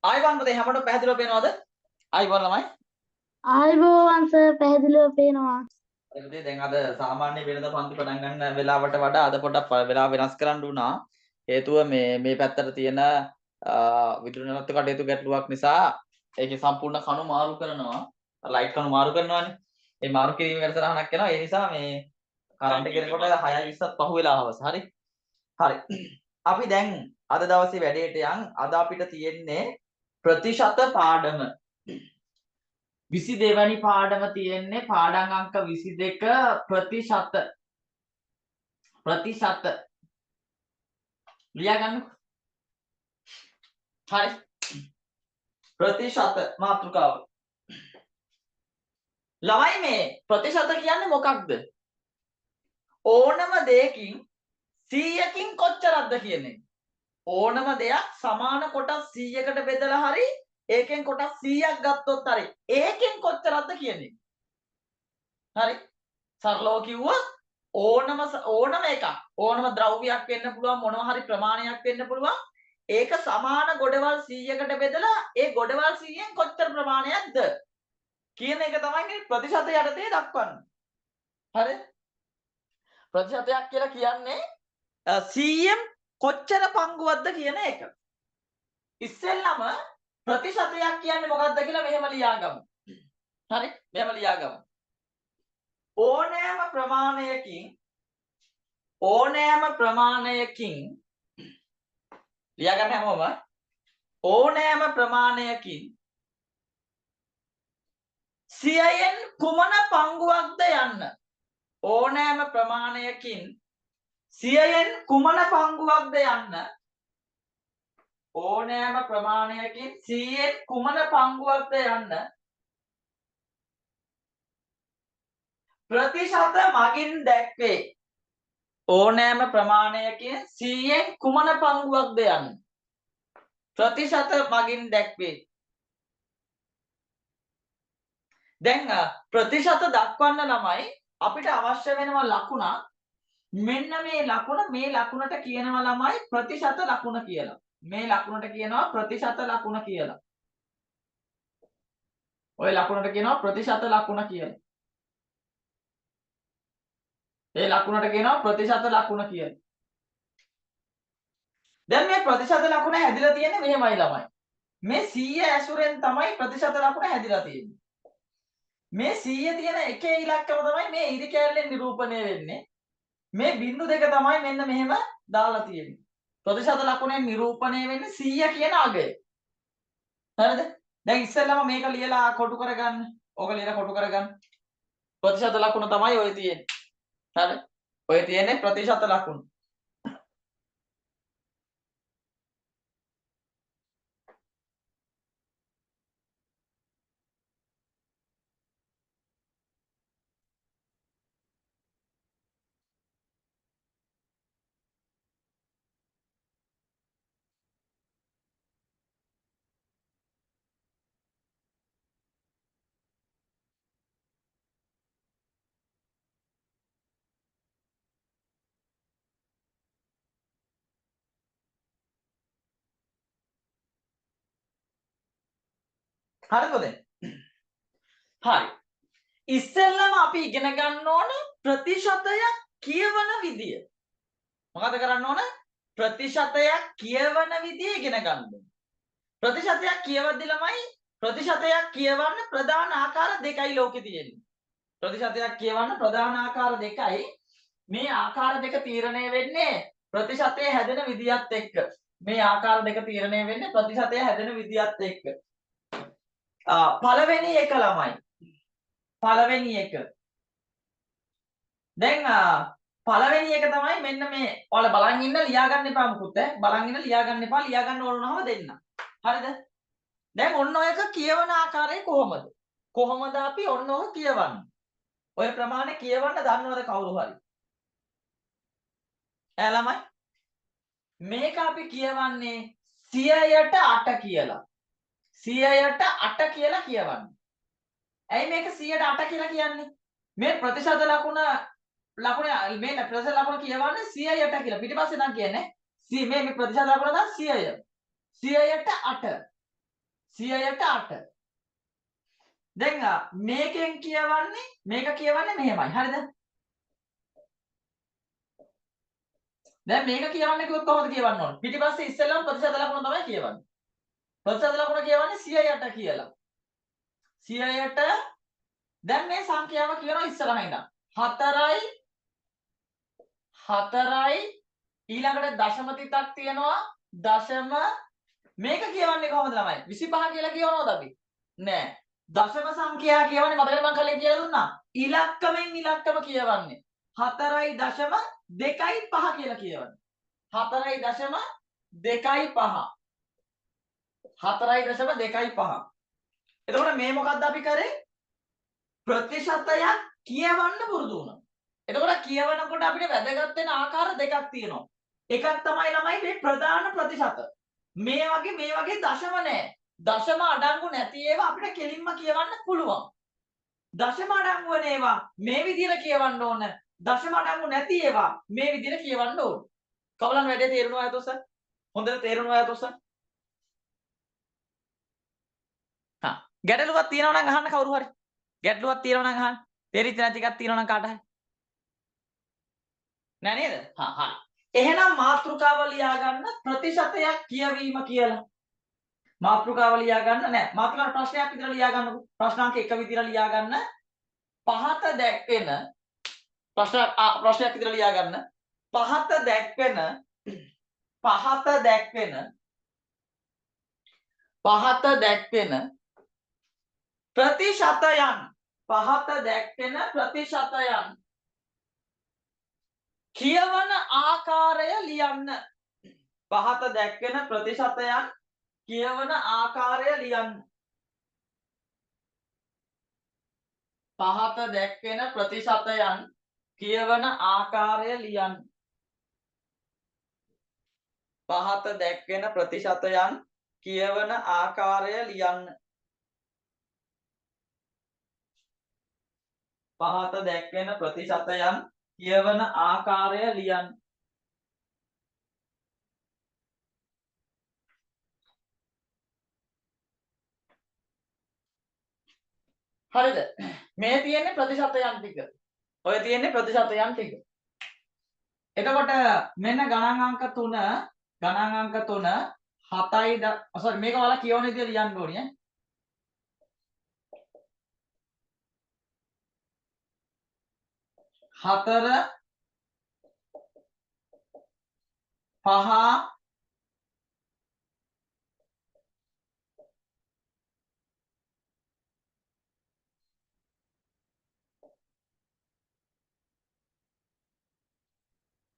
ආයිබෝන් පුතේ හැමෝටම පැහැදිලිව පේනවද? ආයිබෝන් ළමයි. ආයිබෝවන් සර් පැහැදිලිව පේනවා. හරි පුතේ දැන් අද සාමාන්‍ය වෙනද පන්ති පටන් ගන්න වෙලාවට වඩා අද පොඩ්ඩක් වෙලාව වෙනස් කරන්න උනා. හේතුව මේ පැත්තට තියෙන විදුලි නැවත කටයුතු ගැටලුවක් නිසා ඒකේ සම්පූර්ණ කණු මාරු කරනවා. ලයිට් කණු මාරු කරනවානේ. ඒ මාරු කිරීම වැඩසටහනක් කරනවා. ඒ නිසා මේ කරන්ට් එක එනකොට 6:20ත් පහු වෙලා හවස. හරි. හරි. අපි දැන් අද දවසේ වැඩේට යන්. අද අපිට තියෙන්නේ ප්‍රතිශත පාඩම 22 වැනි පාඩම තියෙන්නේ පාඩම් අංක 22 ප්‍රතිශත ලියා ගන්නකො. හරි. ප්‍රතිශත මාතෘකාව. ළමයි මේ ප්‍රතිශත කියන්නේ මොකක්ද? ඕනම දෙයකින් 100කින් කොච්චරක්ද කියන්නේ. ඕනම දෙයක් සමාන කොටස් 100කට බෙදලා හරි ඒකෙන් කොටස් 100ක් ගත්තොත් හරි ඒකෙන් කොච්චරක්ද කියන්නේ. හරි. සරලව කිව්වොත් ඕනම එකක් ඕනම ද්‍රව්‍යයක් වෙන්න පුළුවන් මොනවා හරි ප්‍රමාණයක් වෙන්න පුළුවන් ඒක සමාන ගොඩවල් 100කට බෙදලා ඒ ගොඩවල් 100න් කොච්චර ප්‍රමාණයක්ද කියන එක තමයි මේ ප්‍රතිශත යටතේ දක්වන්නේ. හරි. ප්‍රතිශතයක් කියලා කියන්නේ 100න් කොච්චර පංගුවක්ද කියන එක. ඉස්සෙල්ලම ප්‍රතිශතයක් කියන්නේ මොකක්ද කියලා මෙහෙම ලියාගමු. හරි? මෙහෙම ලියාගමු. ඕනෑම ප්‍රමාණයකින් ලියාගන්න හැමෝම ඕනෑම ප්‍රමාණයකින් 100න් කුමන පංගුවක්ද යන්න. ඕනෑම ප්‍රමාණයකින් 100න් කුමන පංගුවක්ද යන්න. ඕනෑම ප්‍රමාණයකින් 100න් කුමන පංගුවක්ද යන්න ප්‍රතිශත මගින් දැක්වේ. ඕනෑම ප්‍රමාණයකින් 100න් කුමන පංගුවක්ද යන්න ප්‍රතිශත මගින් දැක්වේ. දැන් ප්‍රතිශත දක්වන්න ළමයි අපිට අවශ්‍ය වෙනවා ලකුණක්. මෙන්න මේ ලකුණට කියනවා ළමයි ප්‍රතිශත ලකුණ කියලා. මේ ලකුණට කියනවා ප්‍රතිශත ලකුණ කියලා. ওই ලකුණට කියනවා ප්‍රතිශත ලකුණ කියලා. ඒ ලකුණට කියනවා ප්‍රතිශත ලකුණ කියලා. දැන් මේ ප්‍රතිශත ලකුණ හැදිලා තියෙන්නේ මෙහෙමයි ළමයි. මේ 100 ඇසුරෙන් තමයි ප්‍රතිශත ලකුණ හැදිලා තියෙන්නේ. මේ 100 තියෙන එකේ ඉලක්කම තමයි මේ ඉරි කැලෙන් නිරූපණය වෙන්නේ. මේ බිංදු දෙක තමයි මෙන්න මෙහෙම දාලා තියෙන්නේ. ප්‍රතිශත ලකුණෙන් නිරූපණය වෙන්නේ 100 කියන අගය. හරිද? දැන් ඉස්සෙල්ලාම මේක ලියලා කොටු කරගන්න. ඕක ලියලා කොටු කරගන්න. ප්‍රතිශත ලකුණ තමයි ඔය තියෙන්නේ. හරි? ඔය තියෙන්නේ ප්‍රතිශත ලකුණ. හරිද දැන්? හරි. ඉස්සෙල්ලාම අපි ඉගෙන ගන්න ඕන ප්‍රතිශතයක් කියවන විදිය. මොකද කරන්න ඕන? ප්‍රතිශතයක් කියවන විදිය ඉගෙන ගන්න ඕන. ප්‍රතිශතයක් කියවද්දි ළමයි ප්‍රතිශතයක් කියවන්න ප්‍රධාන ආකාර දෙකයි ලෝකේ තියෙන්නේ. ප්‍රතිශතයක් කියවන්න ප්‍රධාන ආකාර දෙකයි. මේ ආකාර දෙක තීරණය වෙන්නේ ප්‍රතිශතය හැදෙන විදියත් එක්ක. මේ ආකාර දෙක තීරණය වෙන්නේ ප්‍රතිශතය හැදෙන විදියත් එක්ක. පළවෙනි එක ළමයි. පළවෙනි එක. දැන් පළවෙනි එක තමයි මෙන්න මේ ඔයාලා බලන් ඉන්න ලියා ගන්න එපා මුකුත් ඈ. බලන් ඉන්න ලියා ගන්න එපා. ලියා ගන්න ඕන වුණාම දෙන්න. හරිද? දැන් ඔන්න ඔයක කියවන ආකාරය කොහොමද? කොහොමද අපි ඔන්න ඔය කියවන්නේ? ඔය ප්‍රමාණය කියවන්න දන්නවද කවුරු හරි? ළමයි මේක අපි කියවන්නේ 100ට 8 කියලා. 100ට 8 කියලා කියවන්නේ. ඇයි මේක 100ට 8 කියලා කියන්නේ? මේ ප්‍රතිශත ලකුණ මේ ප්‍රතිශත ලකුණ කියවන්නේ 100ට කියලා. පිටිපස්සේ නම් කියන්නේ මේ ප්‍රතිශත ලකුණ තමයි 100. 100ට 8. 100ට 8. දැන් මේකෙන් කියවන්නේ මේක කියවන්නේ මෙහෙමයි. හරිද? දැන් මේක කියවන්න කිව්වොත් කොහොමද කියවන්න ඕන? පිටිපස්සේ ඉස්සෙල්ලාම ප්‍රතිශත ලකුණ තමයි කියවන්නේ. ප්‍රතිශත ලකුණ කියවන්නේ 100ට කියලා. 100ට දැන් මේ සංඛ්‍යාව කියනවා ඉස්සරහින් ඉඳන්. 4යි 4යි ඊළඟට දශම තිතක් තියෙනවා. දශම මේක කියවන්නේ කොහොමද ළමයි? 25 කියලා කියවනවද අපි? නෑ. දශම සංඛ්‍යා කියවන්නේ මතකද මම කලින් කියලා දුන්නා? ඉලක්කමෙන් ඉලක්කම කියවන්නේ. 4.25 කියලා කියවන්නේ. 4.25. 4.25. එතකොට මේ මොකද්ද අපි කරේ? ප්‍රතිශතයක් කියවන්න පුරුදු වුණා. එතකොට කියවනකොට අපිට වැදගත් වෙන ආකාර දෙකක් තියෙනවා. එකක් තමයි ළමයි මේ ප්‍රධාන ප්‍රතිශත. මේ වගේ දශම නැහැ. දශම අඩංගු නැති ඒවා අපිට කෙලින්ම කියවන්න පුළුවන්. දශම අඩංගු වෙන ඒවා මේ විදිහට කියවන්න ඕන. දශම අඩංගු නැති ඒවා මේ විදිහට කියවන්න ඕන. කවලන් වැඩේ තේරුණා යතොස? හොඳට තේරුණා යතොස? හා ගැටලුවක් තියෙනවා නම් අහන්න කවුරු හරි. ගැටලුවක් තියෙනවා නම් අහන්න. තේරිච්ච නැති එකක් තියෙනවා නම් කාට හරි. නෑ නේද? හා හරි. එහෙනම් මාතෘකාව ලියා ගන්න ප්‍රතිශතයක් කියවීම කියලා. මාතෘකාව ලියා ගන්න නෑ. මාතෘකාව ප්‍රශ්නයක් විතර ලියා ගන්නකො. ප්‍රශ්නාංක 1 විතර ලියා ගන්න. පහත දැක්වෙන ප්‍රශ්නයක් විතර ලියා ගන්න. පහත දැක්වෙන ප්‍රතිශතයන් කියවන ආකාරය ලියන්න. පහත දැක්වෙන ප්‍රතිශතයන් කියවන ආකාරය ලියන්න. පහත දැක්වෙන ප්‍රතිශතයන් කියවන ආකාරය ලියන්න. පහත දැක්වෙන ප්‍රතිශතයන් කියවන ආකාරය ලියන්න. පහත දැක්වෙන ප්‍රතිශතයන් කියවන ආකාරය ලියන්න. හරිද? මේ තියෙන්නේ ප්‍රතිශතයන් ටික. ඔය තියෙන්නේ ප්‍රතිශතයන් ටික. එතකොට මෙන්න ගණන් අංක 3 7යි sorry මේක ඔයාලා කියවන විදිහට ලියන්න ඕනේ ඈ. 4 5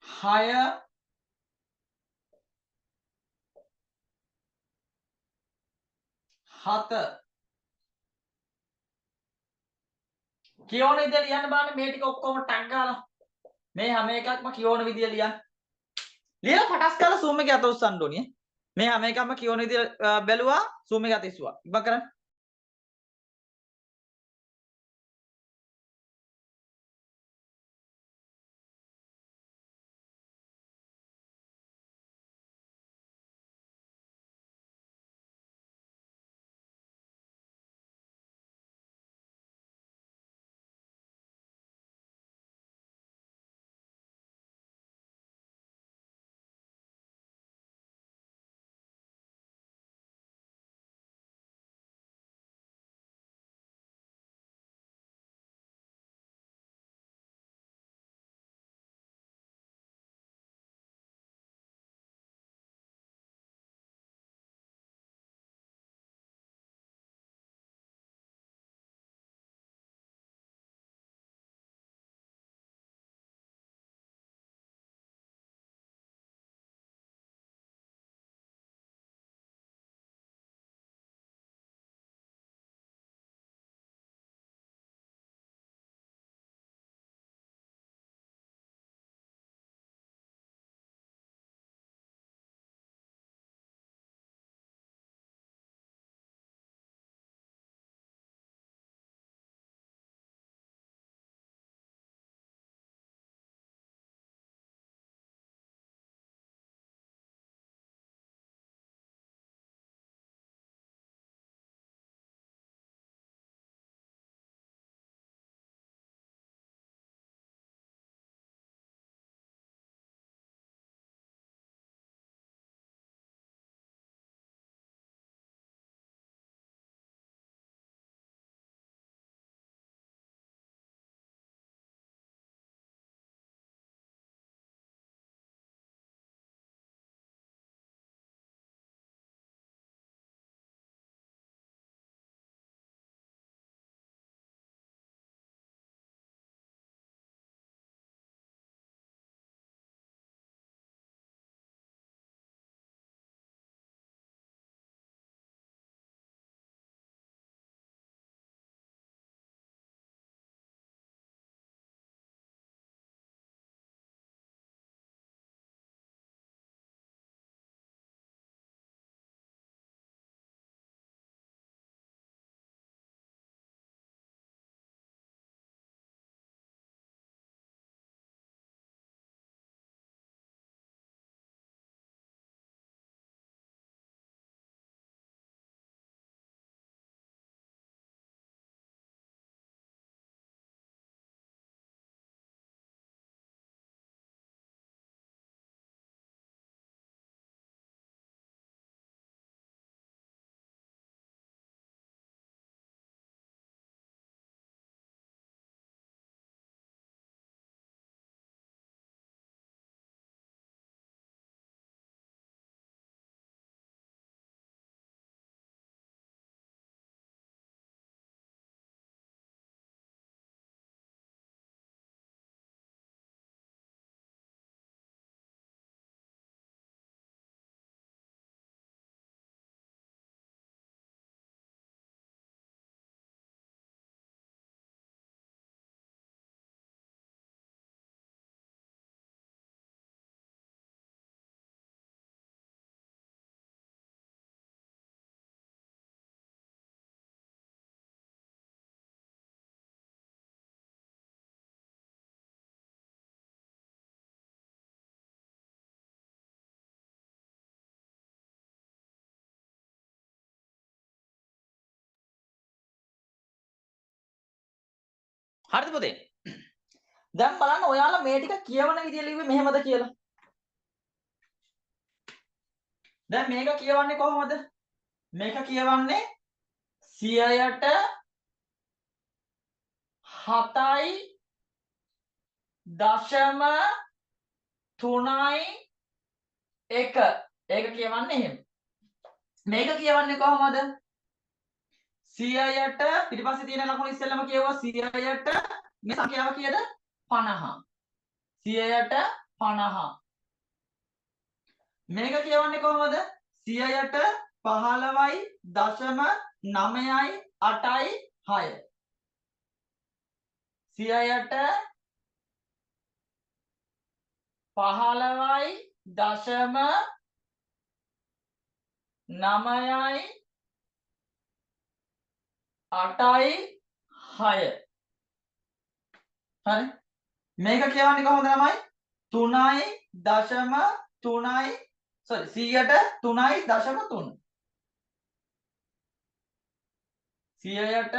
6 7 කියවන විදිහට ලියන්න බලන්න මේ ටික ඔක්කොම ටක් ගාලා මේ හැම එකක්ම කියවන විදිය ලියන්න. ලියලා පටස් කරලා zoom එක අත උස්සන්න ඕනේ. මේ හැම එකක්ම කියවන විදිය බැලුවා zoom එක අත ඉස්සුවා. ඉබ්බා කරන්න. හරිද පුතේ? දැන් බලන්න ඔයාලා මේ ටික කියවන විදිය ලිව්වේ මෙහෙමද කියලා. දැන් මේක කියවන්නේ කොහොමද? මේක කියවන්නේ 100ට 7යි දශම 3යි 1. ඒක කියවන්නේ එහෙම. මේක කියවන්නේ කොහොමද? 100ට පිටිපස්සේ තියෙන ලකුණු ඉස්සෙල්ලම කියවුවා 100ට මේ සංඛ්‍යාව කීයද? 50. 100ට 50. මේක කියවන්නේ කොහොමද? 100ට 15යි දශම 9යි 8යි 6. 100ට 15යි දශම 9යි 8යි 6. හරි. මේක කියවන්නේ කොහොමද ළමයි? 3යි දශම 3යි sorry 100ට 3යි දශම 3. 100ට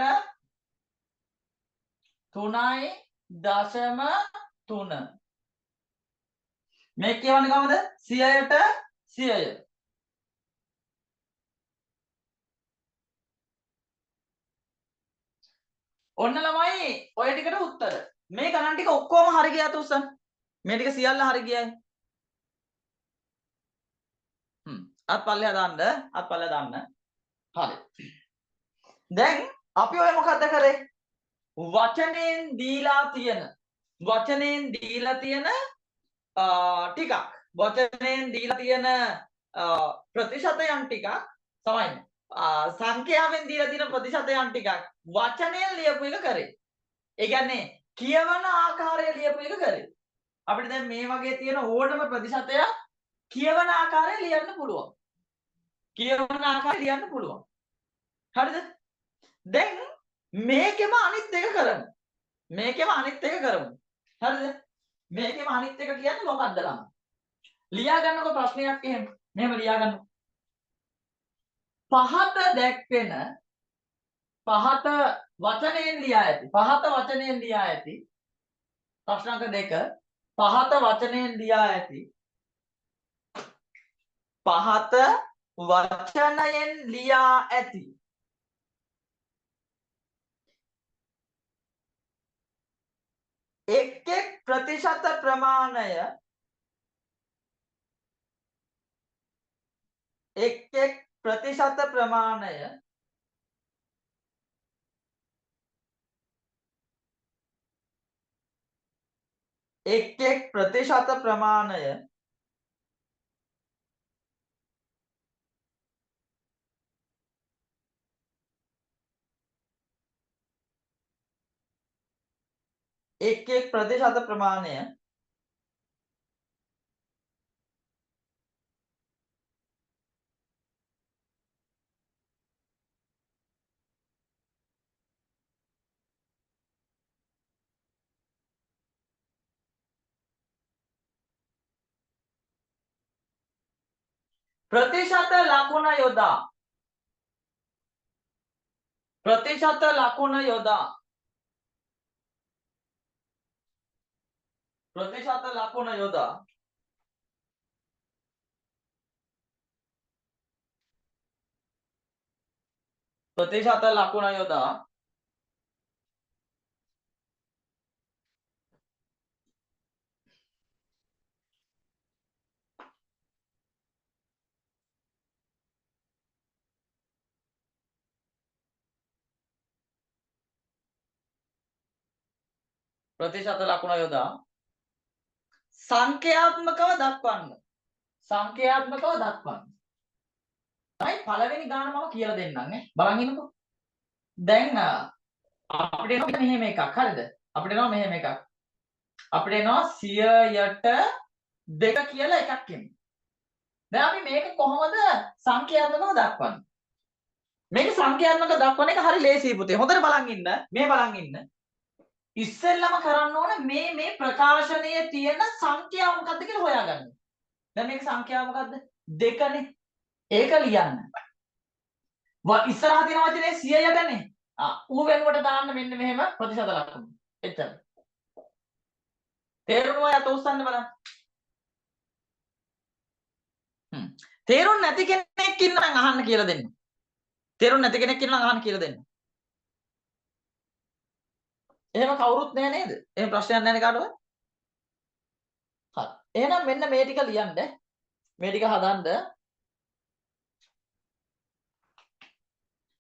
3යි දශම 3. මේක කියවන්නේ කොහොමද? 100ට 100. ඔන්න ළමයි ඔය ටිකට උත්තර. මේ ගණන් ටික ඔක්කොම හරි ගියාද උස්සන්න? මේ ටික සියල්ල හරි ගියයි. අත් පල්ලෙහා දාන්න. හරි. දැන් අපි ඔය මොකද්ද කරේ? වචනෙන් දීලා තියෙන ටිකක් වචනෙන් දීලා තියෙන ප්‍රතිශතයන් ටිකක් තමයි සංඛ්‍යාවෙන් දීලා තියෙන ප්‍රතිශතයන් ටිකක් වචනයෙන් ලියපු එක කරේ. ඒ කියන්නේ කියවන ආකාරය ලියපු එක කරේ. අපිට දැන් මේ වගේ තියෙන ඕනම ප්‍රතිශතයක් කියවන ආකාරය ලියන්න පුළුවන්. හරිද? දැන් මේකෙම අනිත් එක කරමු. හරිද? මේකෙම අනිත් එක කියන්නේ මොකක්ද ළමයි? ලියා ගන්නකො ප්‍රශ්නයක් එහෙම. මෙහෙම ලියා ගන්න. පහත දැක්වෙන පහත වචනයෙන් ලියා ඇති ප්‍රශ්න අංක 2 පහත වචනයෙන් ලියා ඇති එක් එක් ප්‍රතිශත ප්‍රමාණය ප්‍රතිශත ලකුණ යොදා සංඛ්‍යාත්මකව දක්වන්න. තමයි පළවෙනි ගාන මම කියලා දෙන්නම් නේ. බලන් ඉන්නකෝ. දැන් අපිට එනවා මෙහෙම එකක්. හරිද? අපිට එනවා 100ට 2 කියලා එකක් එන්නේ. දැන් අපි මේක කොහොමද සංඛ්‍යාත්මකව දක්වන්නේ? මේක සංඛ්‍යාත්මක දක්වන එක හරි ලේසියි පුතේ. හොඳට බලන් ඉන්න. බලන් ඉන්න. ඉස්සෙල්ලම කරන්න ඕනේ මේ ප්‍රකාශනයේ තියෙන සංඛ්‍යාව මොකද්ද කියලා හොයාගන්න. දැන් මේක සංඛ්‍යාව මොකද්ද? 2නේ. ඒක ලියන්න. ඉස්සරහා තියෙන වචනේ 100යටනේ. ඌ වෙනුවට දාන්න මෙන්න මෙහෙම ප්‍රතිශත ලකුණු. එච්චර. තේරුණා යට උස්සන්න බලන්න. තේරුම් නැති කෙනෙක් ඉන්නවා නම් අහන්න කියලා දෙන්න. තේරුම් නැති කෙනෙක් ඉන්නවා නම් අහන්න කියලා දෙන්න. එහෙම කවුරුත් නැහැ නේද? එහෙම ප්‍රශ්නයක් නැහැ නේ කාටවත්? හරි. එහෙනම් මෙන්න මේ ටික ලියන්න. මේ ටික හදන්න.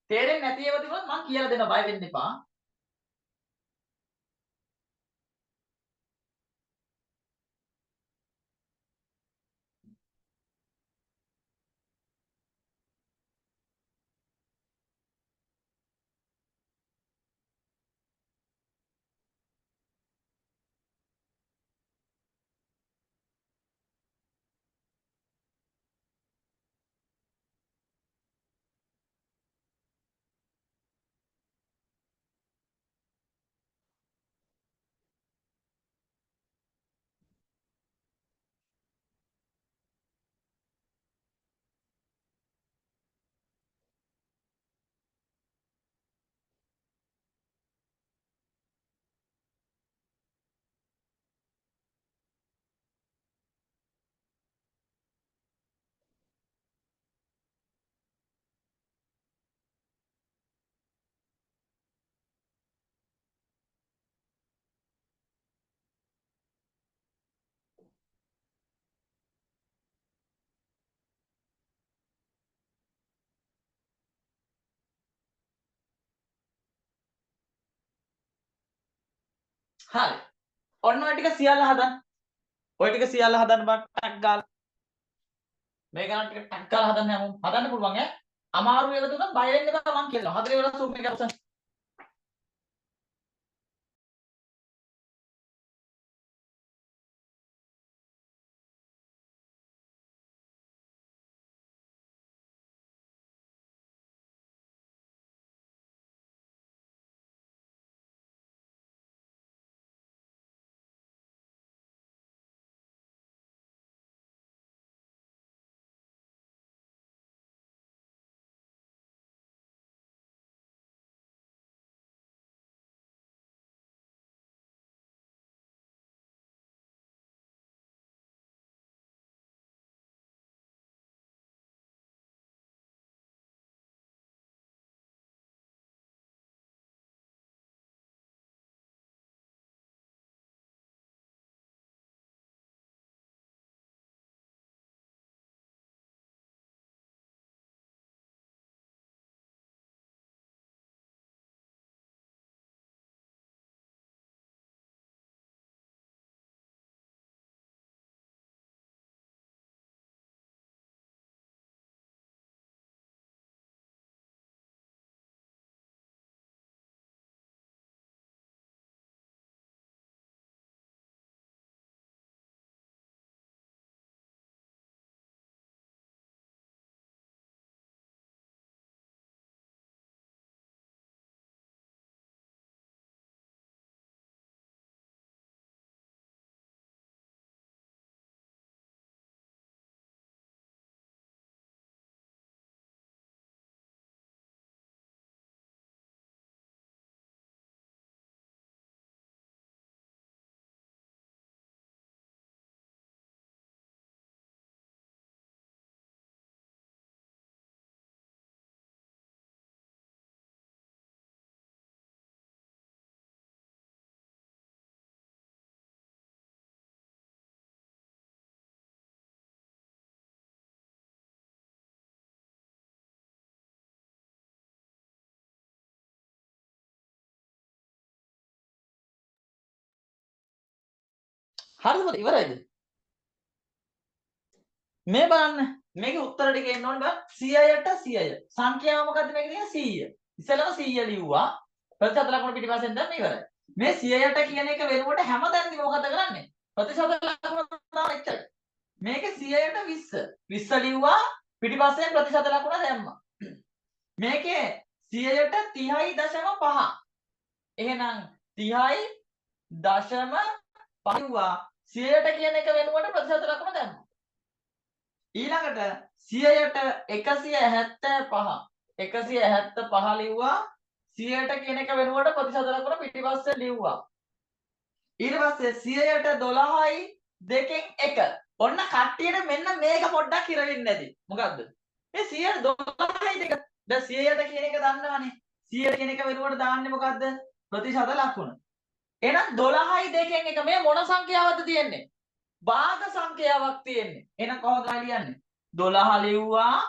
තේරෙන්නේ නැති ඒවා තිබුණොත් මම කියලා දෙන්න බය වෙන්න එපා. හරි. ඔන්න ඔය ටික සියල්ල හදන්න. ඔය ටික සියල්ල හදන්න බා ටක් ගාලා. මේ ගණන් ටික ටක් ගාලා හදන්න හැමෝම. හදන්න පුළුවන් ඈ. අමාරු ඒවා දුන්නත් බය වෙන්න එපා මං කියනවා. හතරේ වෙලා සූම් එක උසන්න. හරිද? ඉවරයිද? මේ බලන්න. මේකේ උත්තර ටික එන්න ඕනේ බලන්න 100ට 100. සංඛ්‍යාව මොකද්ද මේකේ තියෙන 100. ඉස්සෙල්ලාම 100 ලිව්වා. ප්‍රතිශත ලකුණ පිටිපස්සෙන් දැන් ඉවරයි. මේ 100ට කියන එක වෙනුවට හැමදැනම මොකද කරන්නේ? ප්‍රතිශත ලකුණ දාන එච්චරයි. මේකේ 100ට 20. 20 ලිව්වා පිටිපස්සෙන් ප්‍රතිශත ලකුණ දැම්මා. මේකේ 100ට 30.5. එහෙනම් 30.5 ලිව්වා 100ට කියන එක වෙනුවට ප්‍රතිශත ලකුණ දැම්මා. ඊළඟට 100ට 175 175 ලිව්වා 100ට කියන එක වෙනුවට ප්‍රතිශත ලකුණ පිටිපස්සේ ලිව්වා ඊට පස්සේ 100ට 12යි දෙකෙන් 1. ඔන්න කට්ටියට මෙන්න මේක පොඩ්ඩක් හිර වෙන්නේ නැති. මොකද්ද? මේ 100ට 12යි දෙක. දැන් 100ට කියන එක දන්නවනේ. 100ට කියන එක වෙනුවට දාන්නේ මොකද්ද? ප්‍රතිශත ලකුණ. එහෙනම් 12යි දෙකෙන් 1 මේ මොන සංඛ්‍යාවක්ද තියෙන්නේ? භාග සංඛ්‍යාවක් තියෙන්නේ. එහෙනම් කොහොමද ලියන්නේ? 12 ලිව්වා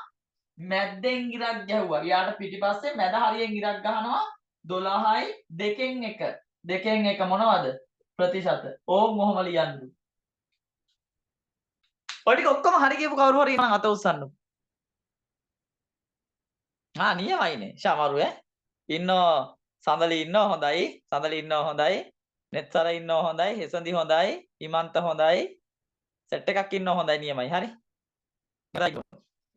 මැද්දෙන් ඉරක් ගැහුවා. ඊට පිටිපස්සේ මැද හරියෙන් ඉරක් ගහනවා 12යි දෙකෙන් 1. දෙකෙන් 1 මොනවද? ප්‍රතිශත. ඕම් මොහොම ලියන්න. ඔය ටික ඔක්කොම හරි කියපු කවුරු හරි නම් අත උස්සන්න. නියමයිනේ. ශාමරු ඉන්නෝ සඳලි ඉන්නෝ හොඳයි. සඳලි ඉන්නෝ හොඳයි. නෙත්සර ඉන්නෝ හොඳයි. හෙසඳි හොඳයි. හිමන්ත හොඳයි. සෙට් එකක් ඉන්නෝ හොඳයි නියමයි. හරි.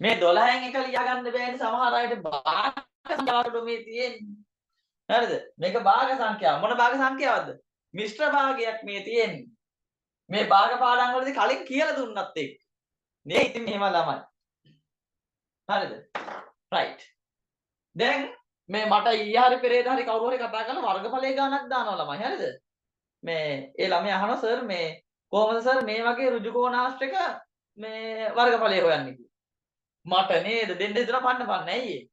මේ 12න් 1 ලියා ගන්න බෑනේ සමහර අයට භාග සංඛ්‍යාවට මේ තියෙන්නේ. හරිද? මේක භාග සංඛ්‍යාව. මොන භාග සංඛ්‍යාවක්ද? මිශ්‍ර භාගයක් මේ තියෙන්නේ. මේ භාග පාඩම් වලදී කලින් කියලා දුන්නත් එක්ක. නේ ඉතින් මෙහෙම ළමයි. හරිද? right. දැන් මේ මට ඊයේ හරි පෙරේද හරි කවුරු හරි කතා කරලා වර්ගඵලයේ ගානක් දානවා ළමයි. හරිද? මේ ඒ ළමයා අහනවා සර් මේ කොහොමද සර් මේ වගේ ඍජු කෝණාශ්‍රික මේ වර්ගඵලය හොයන්නේ කියලා. මට නේද දෙන්න හිතන පන්න ඇයි ඒ?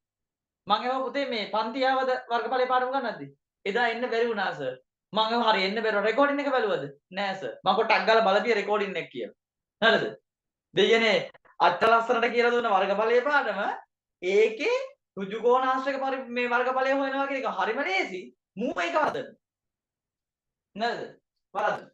මම ඒවා පුතේ මේ පන්ති ආවද වර්ගඵලේ පාඩම ගන්නද්දි එදා එන්න බැරි වුණා සර්. මම ඒවා හරි එන්න බැරුව රෙකෝඩින් එක බැලුවද? නෑ සර්. මම පොට්ටක් ගාලා බලපිය රෙකෝඩින් එක කියලා. හරිද? දෙයනේ අච්ච ලස්සනට කියලා දුන්න වර්ගඵලයේ පාඩම ඒකේ ඍජු කෝණාශ්‍රික මේ වර්ගඵලය හොයනවා කියන එක හරිම ලේසි. මූ මේක වදන. නේද? වරද?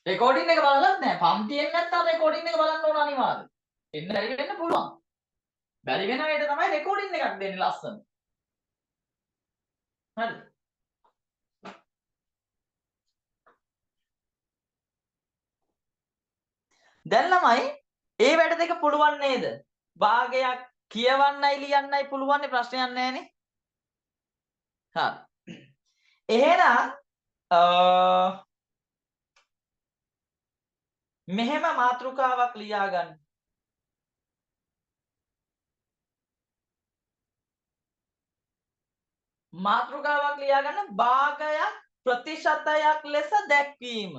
රෙකෝඩින් එක බලලත් නෑ. පන්තියෙන් නැත්තම් රෙකෝඩින් එක බලන්න ඕන අනිවාර්යයෙන්. එන්න බැරි වෙන්න පුළුවන්. බැරි වෙන වෙලට තමයි රෙකෝඩින් එකක් දෙන්නේ ලස්සන. හරිද? දැන් ළමයි ඒ වැඩ දෙක පුළුවන් නේද? භාගයක් කියවන්නයි ලියන්නයි පුළුවන් ප්‍රශ්නයක් නැහැනේ. හරි. එහෙනම් මෙහෙම මාතෘකාවක් ලියා ගන්න. මාතෘකාවක් ලියා ගන්න භාගයක් ප්‍රතිශතයක් ලෙස දැක්වීම.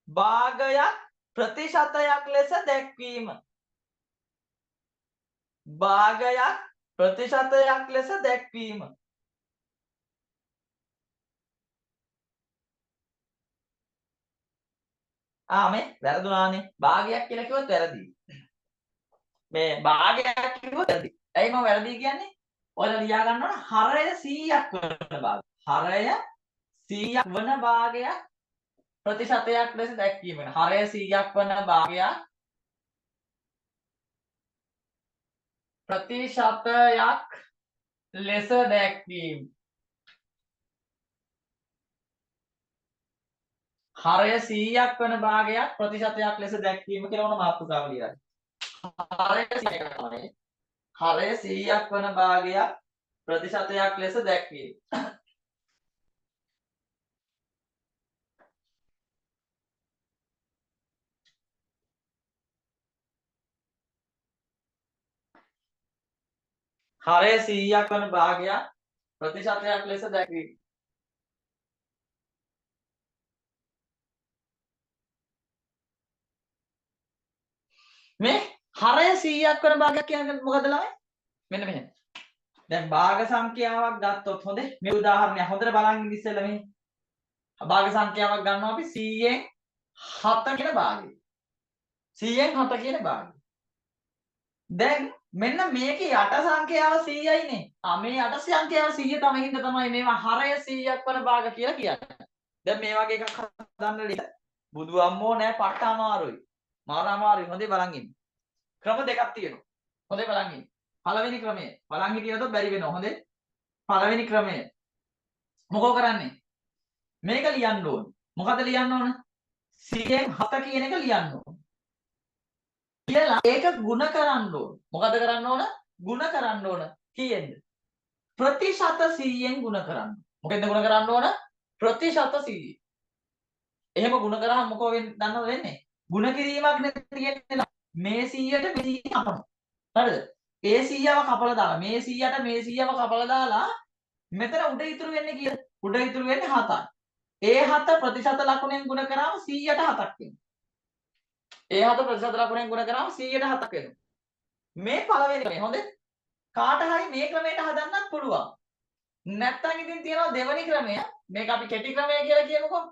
භාගයක් ප්‍රතිශතයක් ලෙස දැක්වීම. භාගයක් ප්‍රතිශතයක් ලෙස දැක්වීම. මේ වැරදුනානේ. භාගයක් කියලා කිව්වොත් වැරදි. මේ භාගයක් කිව්වොත් වැරදි. ඇයි මම වැරදි කියන්නේ? ඔයාලා ලියා ගන්න ඕන හරය 100ක් වන භාගය. හරය 100ක් වන භාගයක් ප්‍රතිශතයක් ලෙස දැක්වීම. හරය 100ක් වන භාගයක් ප්‍රතිශතයක් ලෙස දැක්වීම. හරය 100ක් වන භාගයක් ප්‍රතිශතයක් ලෙස දැක්වීම කියලා ඕන මාතෘකාව ලියන්න. හරය 100ක් වන භාගයක් ප්‍රතිශතයක් ලෙස දැක්වීම. හරය 100ක් වන භාගයක් ප්‍රතිශතයක් ලෙස දැක්වීම. මේ හරය 100ක් වන භාගයක් කියන්නේ මොකද ළමයි? මෙන්න මෙහෙම. දැන් භාග සංඛ්‍යාවක් ගත්තොත් හොඳේ. මේ උදාහරණය හොඳට බලන් ඉන්න ඉස්සෙල්ලා මෙහෙ. භාග සංඛ්‍යාවක් ගන්නවා අපි 100න් 7 කියන භාගය. 100න් 7 කියන භාගය. දැන් මෙන්න මේකේ යට සංඛ්‍යාව 100යිනේ. මේ යට සංඛ්‍යාව 100 තමයි හින්දා තමයි මේවා හරය 100ක් වන භාග කියලා කියන්නේ. දැන් මේ වගේ එකක් හදන්න ලේසි. බුදු අම්මෝ නෑ පට්ට අමාරුයි. මාර අමාරුයි. හොඳේ බලන් ඉන්න. ක්‍රම දෙකක් තියෙනවා. හොඳේ බලන් ඉන්න. පළවෙනි ක්‍රමය බලන් හිටියොත් බැරි වෙනවා. හොඳේ. පළවෙනි ක්‍රමය මොකෝ කරන්නේ? මේක ලියන්න ඕන. මොකද ලියන්න ඕන? 100න් 7 කියන එක ලියන්න ඕන. කියලා ඒක ಗುಣ කරන්න ඕන. මොකද කරන්න ඕන? ಗುಣ කරන්න ඕන. කීයෙන්ද? ප්‍රතිශත 100න් ಗುಣ කරන්න. මොකෙන්ද ಗುಣ කරන්න ඕන? ප්‍රතිශත 100. එහෙම ಗುಣ කරාම මොකෝ වෙන්නේ? දන්නවද වෙන්නේ? ಗುಣ කිරීමක් නේ තියෙන්නේ. මේ 100ට මේ 100 කපනවා. හරිද? ඒ 100ව කපලා දාලා මේ 100ට මේ 100ව කපලා දාලා මෙතන උඩ ඉතුරු වෙන්නේ කීයද? උඩ ඉතුරු වෙන්නේ 7යි. ඒ 7 ප්‍රතිශත ලකුණෙන් ගුණ කරාම 100ට 7ක් වෙනවා. ඒ 7 ප්‍රතිශත ලකුණෙන් ගුණ කරාම 100ට 7ක් වෙනවා. මේ පළවෙනි ක්‍රමය හොඳේ. කාට හරි මේ ක්‍රමයට හදන්නත් පුළුවන්. නැත්තම් ඉතින් තියෙනවා දෙවෙනි ක්‍රමය. මේක අපි කෙටි ක්‍රමය කියලා කියමුකෝ.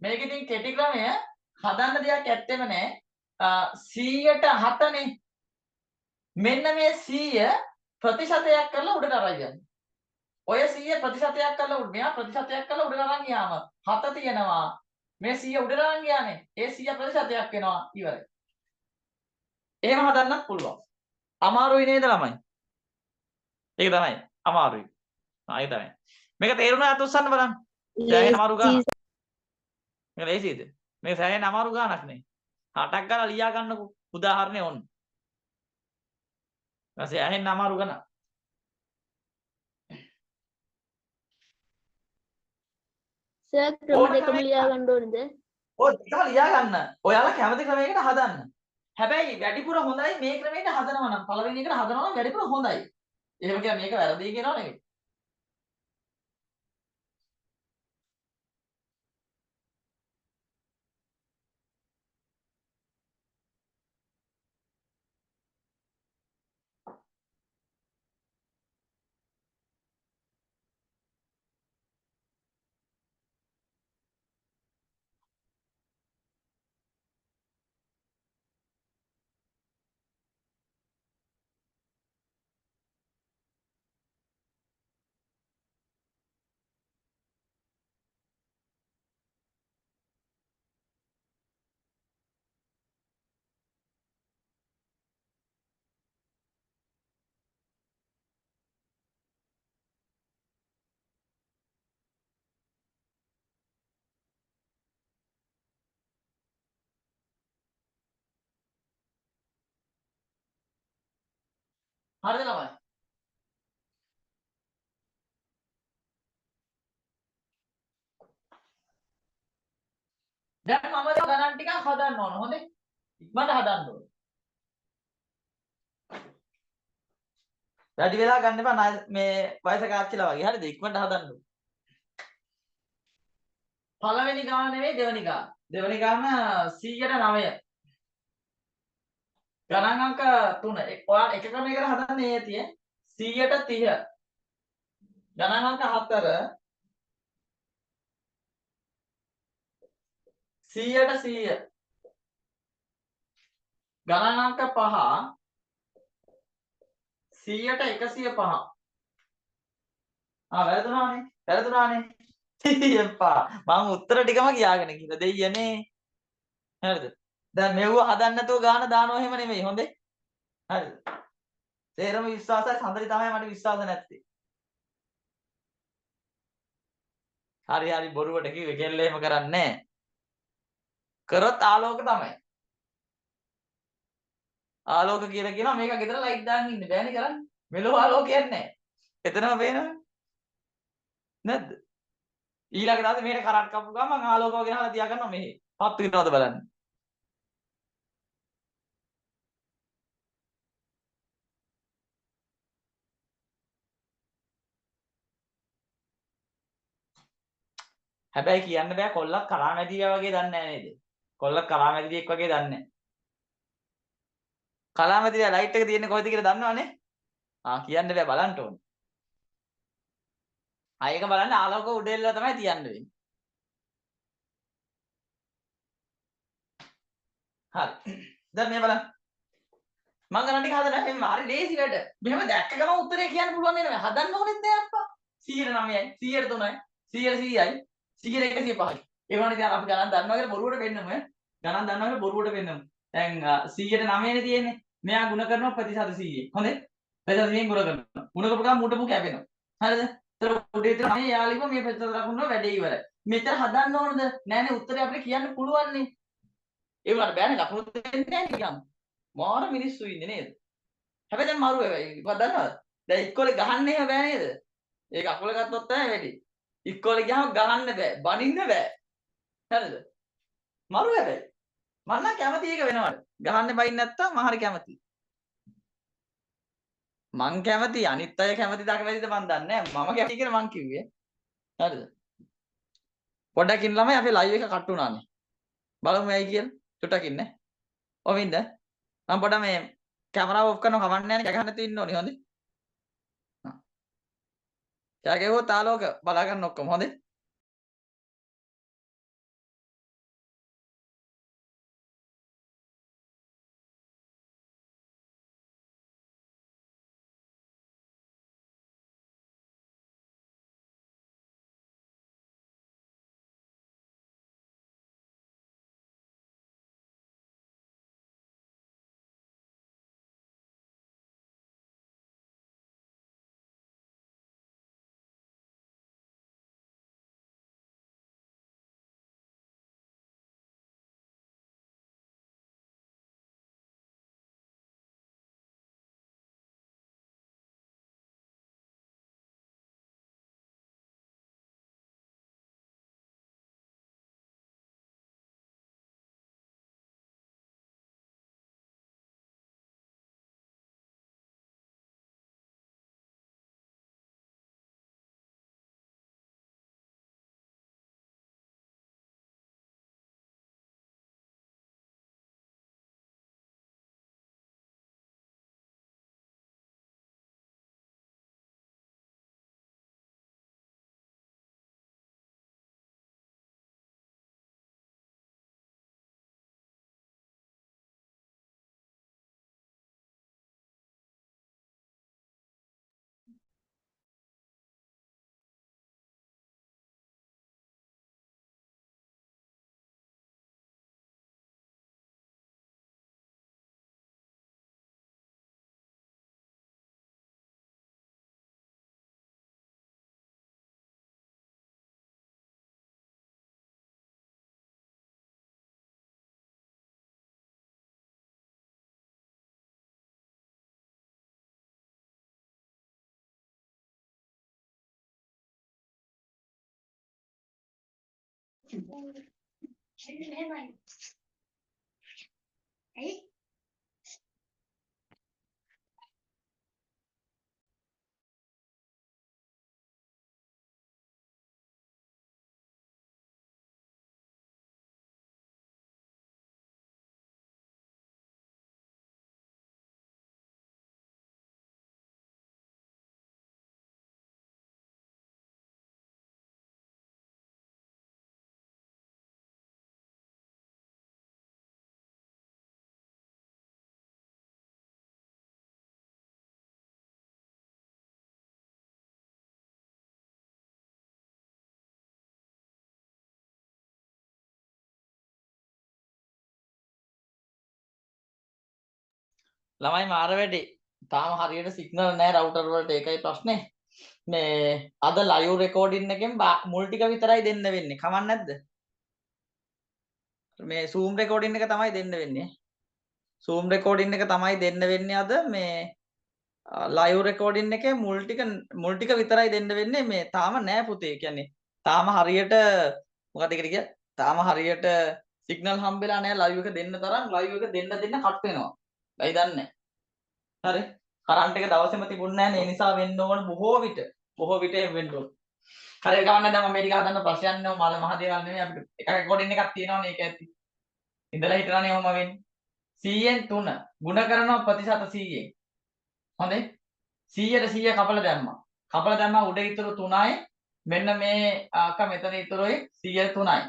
මේක ඉතින් කෙටි ක්‍රමය හදන්න දෙයක් ඇත්තෙම නැහැ. 100ට 7නේ. මෙන්න මේ 100 ප්‍රතිශතයක් කරලා උඩට අරන් යන්න. ඔය 100 ප්‍රතිශතයක් කරලා මෙයා ප්‍රතිශතයක් කරලා උඩට අරන් ගියාම 7 තියෙනවා. මේ 100 උඩට අරන් ගියානේ. ඒ 100 ප්‍රතිශතයක් වෙනවා ඉවරයි. එහෙම හදන්නත් පුළුවන්. අමාරුයි නේද ළමයි? ඒක තමයි. අමාරුයි. ඒක තමයි. මේක තේරුණා අත උස්සන්න බලන්න. සෑහෙන අමාරු ගානක්. මේක ලේසියිද? මේක සෑහෙන අමාරු ගානක් නේ. 8ක් ගාලා ලියා ගන්නකො. උදාහරණේ ඕන්න. ඊපස්සේ සෑහෙන අමාරු ගානක්. සර් ක්‍රම දෙකම ලියා ගන්න ඕනේද? ඔය දෙකම ලියා ගන්න. ඔයාලා කැමති ක්‍රමයකට හදන්න. හැබැයි වැඩිපුර හොඳයි මේ ක්‍රමයට හදනවා නම් පළවෙනි එකට හදනවා නම් වැඩිපුර හොඳයි. එහෙම කියන්නේ මේක වැරදි කියනවා නෙවෙයි. හරිද ළමයි? දැන් මම ගණන් ටිකක් හදන්න ඕන. හොඳේ. ඉක්මනට හදන්න ඕන. වැඩි වෙලා ගන්න එපා මේ වයසක ආච්චිලා වගේ. හරිද? ඉක්මනට හදන්න ඕන. පළවෙනි ගාන නෙවෙයි දෙවෙනි ගාන. දෙවෙනි ගාන 100ට 9. ගණන් අංක 3. ඔයාලා එක ක්‍රමයකට හදන්නේ ඒතිය 100ට 30. ගණන් අංක 4 100ට 100. ගණන් අංක 5 100ට 105. වැරදුනානේ. වැරදුනානේ. එපා. මම උත්තර ටිකම කියාගෙන කිව්වා දෙයියනේ. හරිද? දැන් මෙව්ව හදන්න නැතුව ගාන දානවා එහෙම නෙමෙයි. හොඳේ. හරිද? තේරම විශ්වාසයි සඳරි තමයි මට විශ්වාස නැත්තේ. හරි හරි බොරුවට කිව්වේ කෙල්ල එහෙම කරන්නේ නැහැ. කරොත් ආලෝක තමයි. ආලෝක කියලා කියනවා මේක ගෙදර ලයිට් දාන්න ඉන්න බෑනේ කරන්නේ. මෙලෝ ආලෝකයක් නැහැ. එතනම පේනවනේ. නැද්ද? ඊළඟ දවසේ මේකට කරන්ට් කපපු ගමන් ආලෝක වගේ නහලා තියා ගන්නවා මෙහෙ. පත් වෙනවද බලන්න. හැබැයි කියන්න බෑ කොල්ලක් කලාමැදිරියා වගේ දන්නේ නැහැ නේද? කොල්ලක් කලාමැදිරියෙක් වගේ දන්නේ නැහැ. කලාමැදිරියා ලයිට් එක තියෙන්නේ කොහෙද කියලා දන්නවනේ? කියන්න බෑ බලන්න ඕනේ. ඒක බලන්න ආලෝක උඩෙල්ල තමයි තියන්න වෙන්නේ. හරි. දැන් මේ බලන්න. මම ගණන් ටික හදලා එහෙම හරි ලේසි වැඩ. මෙහෙම දැක්ක ගමන් උත්තරේ කියන්න පුළුවන් නේද? හදන්න ඕනෙත් නෑ අප්පා. 109යි, 103යි, 100යි, 100යි, 105යි. ඒ වුණාට ඉතින් අපි ගණන් දන්නවා කියලා බොරුවට වෙන්නම ගණන් දන්නවා කියලා බොරුවට වෙන්නම. දැන් 100ට 9නේ තියෙන්නේ. මෙයා ಗುಣ කරනවා ප්‍රතිශත 100. හොඳේ? ප්‍රතිශත 100ෙන් ಗುಣ කරනවා. ಗುಣ කරපු ගමන් මුටපු කැපෙනවා. හරිද? ඒතර උඩේ ඉතින් මේ යාළුව මේ ප්‍රතිශත ලකුණ වැඩේ ඉවරයි. මෙතන හදන්න ඕනද? නෑනේ උත්තරේ අපිට කියන්න පුළුවන් නේ. ඒ වුණාට බෑනේ ලකුණු දෙන්නේ නෑ නිකන්. මාර මිනිස්සු ඉන්නේ නේද? හැබැයි දැන් මරු වෙයි. මොකක්ද දන්නවද? දැන් ඉක්කොලේ ගහන්න එහෙම බෑ නේද? ඒක අකුල ගත්තොත් තමයි වැඩි. ඉක්කොලේ ගියාම ගහන්න බෑ. බනින්න බෑ. හරිද? මරු හැබැයි. මම නම් කැමති ඒක වෙනවට. ගහන්න බයින් නැත්තම් මම හරි කැමතියි. මං කැමති අනිත් අය කැමති දකමැතිද මන් දන්නේ නැහැ. මම කැමති කියලා මං කිව්වේ. හරිද? පොඩ්ඩකින් ළමයි අපේ ලයිව් එක කට් වුණානේ. බලමු ඇයි කියලා. චුට්ටක් ඉන්න. ඔව් ඉන්න. මම පොඩ්ඩක් මේ කැමරාව ඔෆ් කරනවා කවන්න යන්නේ කැගහන්න නැතුව ඉන්න ඕනේ හොඳේ. හා. කැගෙවුවොත් ආලෝක බලා ගන්න ඔක්කොම හොඳේ. ළමයි මාර වැඩි. තාම හරියට සිග්නල් නැහැ රවුටර් වලට ඒකයි ප්‍රශ්නේ. මේ අද ලයිව් රෙකෝඩින් එකෙන් මුල් ටික විතරයි දෙන්න වෙන්නේ. කමක් නැද්ද? මේ Zoom රෙකෝඩින් එක තමයි දෙන්න වෙන්නේ. Zoom රෙකෝඩින් එක තමයි දෙන්න වෙන්නේ අද මේ ලයිව් රෙකෝඩින් එකේ මුල් ටික විතරයි දෙන්න වෙන්නේ. මේ තාම නෑ පුතේ. කියන්නේ තාම හරියට මොකද ඒකට කිය? තාම හරියට සිග්නල් හම්බෙලා නෑ ලයිව් එක දෙන්න තරම්. ලයිව් එක දෙන්න කට් වෙනවා. ඇයි දන්නේ? හරි. කරන්ට් එක දවසේම තිබුණ නෑනේ. ඒ නිසා වෙන්න ඕන බොහෝ විට එහෙම වෙන්න ඕන. හරි ගමන්න දැන් මම මේ ටික හදන්න ප්‍රශ්නයක් නෑ. මල මහ දේවල් නෙමෙයි අපිට. එක රෙකෝඩින් එකක් තියෙනවනේ ඒක ඇති. ඉඳලා හිටලානේ ඔහොම වෙන්නේ. 100න් 3 ගුණ කරනවා ප්‍රතිශත 100න්. හොඳේ. 100ට 100 කපලා දැම්මා. කපලා දැම්මා උඩ ඉතුරු 3යි. මෙන්න මේ අක්ක මෙතන ඉතුරුයි 100 3යි.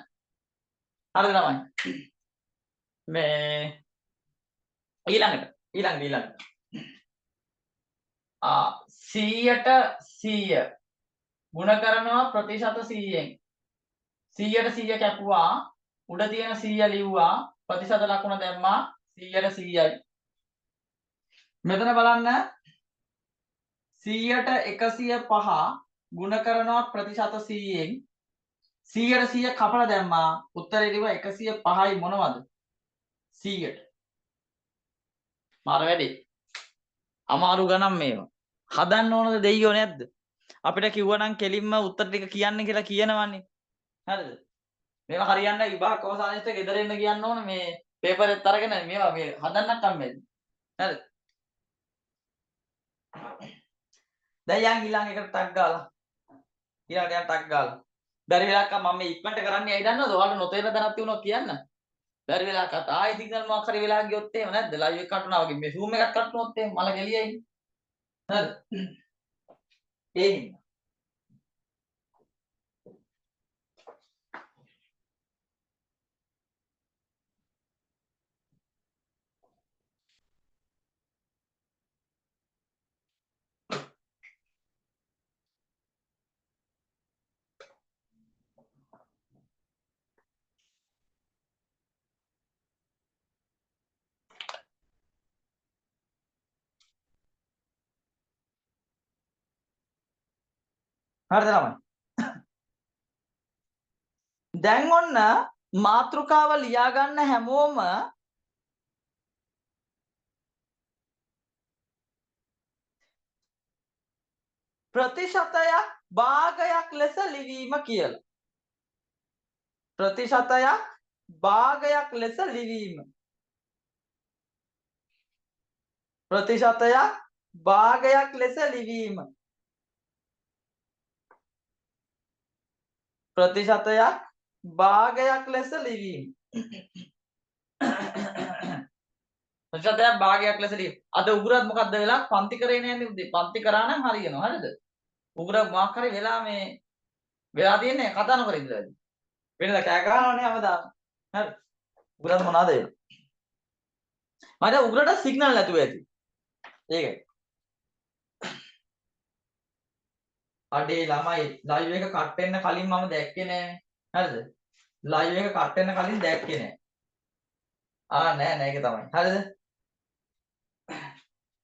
හරිද ළමයි? මේ ඊළඟට 100ට 100 ගුණ කරනවා ප්‍රතිශත 100න් 100ට 100 කැපුවා උඩ තියෙන 100 ලිව්වා ප්‍රතිශත ලකුණ දැම්මා 100ට 100යි මෙතන බලන්න 100ට 105 ගුණ කරනවා ප්‍රතිශත 100න් 100ට 100 කපලා දැම්මා උත්තරේ ලිව්වා 105යි මොනවද 100ට මාර වැඩි අමාරු ගණන් මේවා හදන්න ඕනද දෙයියෝ නැද්ද අපිට කිව්වනම් කෙලින්ම උත්තර ටික කියන්න කියලා කියනවනේ හරිද මේවා හරියන්න විභාග අවසානයේට ගෙදර එන්න කියන්න ඕන මේ පේපර් එකත් අරගෙන මේවා මේ හදන්නත් අම්මෙන් හරිද දැන් යන් ඊළඟ එකට ටක් ගාලා. ඊළඟට යන් ටක් ගාලා. බැරි වෙලාවක මම මේ ඉක්මනට කරන්නේ ඇයි දන්නවද? ඔයාලට නොතේරෙන දැනක් තියුණා කියන්න. බැරි වෙලාවකට ආයෙ සිග්නල් මොකක් හරි වෙලා ගියොත් එහෙම නැද්ද? ලයිව් එක කට් වුණා වගේ මේ Zoom එකක් කට් වුණොත් එහෙම මල ගෙලියයි. හරිද? ඒ හින්දා. හරිද ළමයි? දැන් ඔන්න මාතෘකාව ලියා ගන්න හැමෝම ප්‍රතිශතයක් භාගයක් ලෙස ලිවීම කියලා. ප්‍රතිශතයක් භාගයක් ලෙස ලිවීම. ප්‍රතිශතයක් භාගයක් ලෙස ලිවීම. ප්‍රතිශතයක් භාගයක් ලෙස ලිවීම. ප්‍රතිශතයක් භාගයක් ලෙස ලිවීම. අද උගුරත් මොකද්ද වෙලා පන්ති කරේ නෑනේ උදේ. පන්ති කරා නම් හරියනවා. හරිද? උගුර මොකක් හරි වෙලා මේ වෙලා තියෙන්නේ කතා නොකර ඉඳලා. වෙනද කෑ ගහනවනේ හැමදාම. හරි. උගුරත් මොනවද වෙලා? මට උගුරට සිග්නල් නැතුව ඇති. ඒකයි. අඩේ ළමයි ලයිව් එක කට් වෙන්න කලින් මම දැක්කේ නෑනේ. හරිද? ලයිව් එක කට් වෙන්න කලින් දැක්කේ නෑ. නෑ ඒක තමයි. හරිද?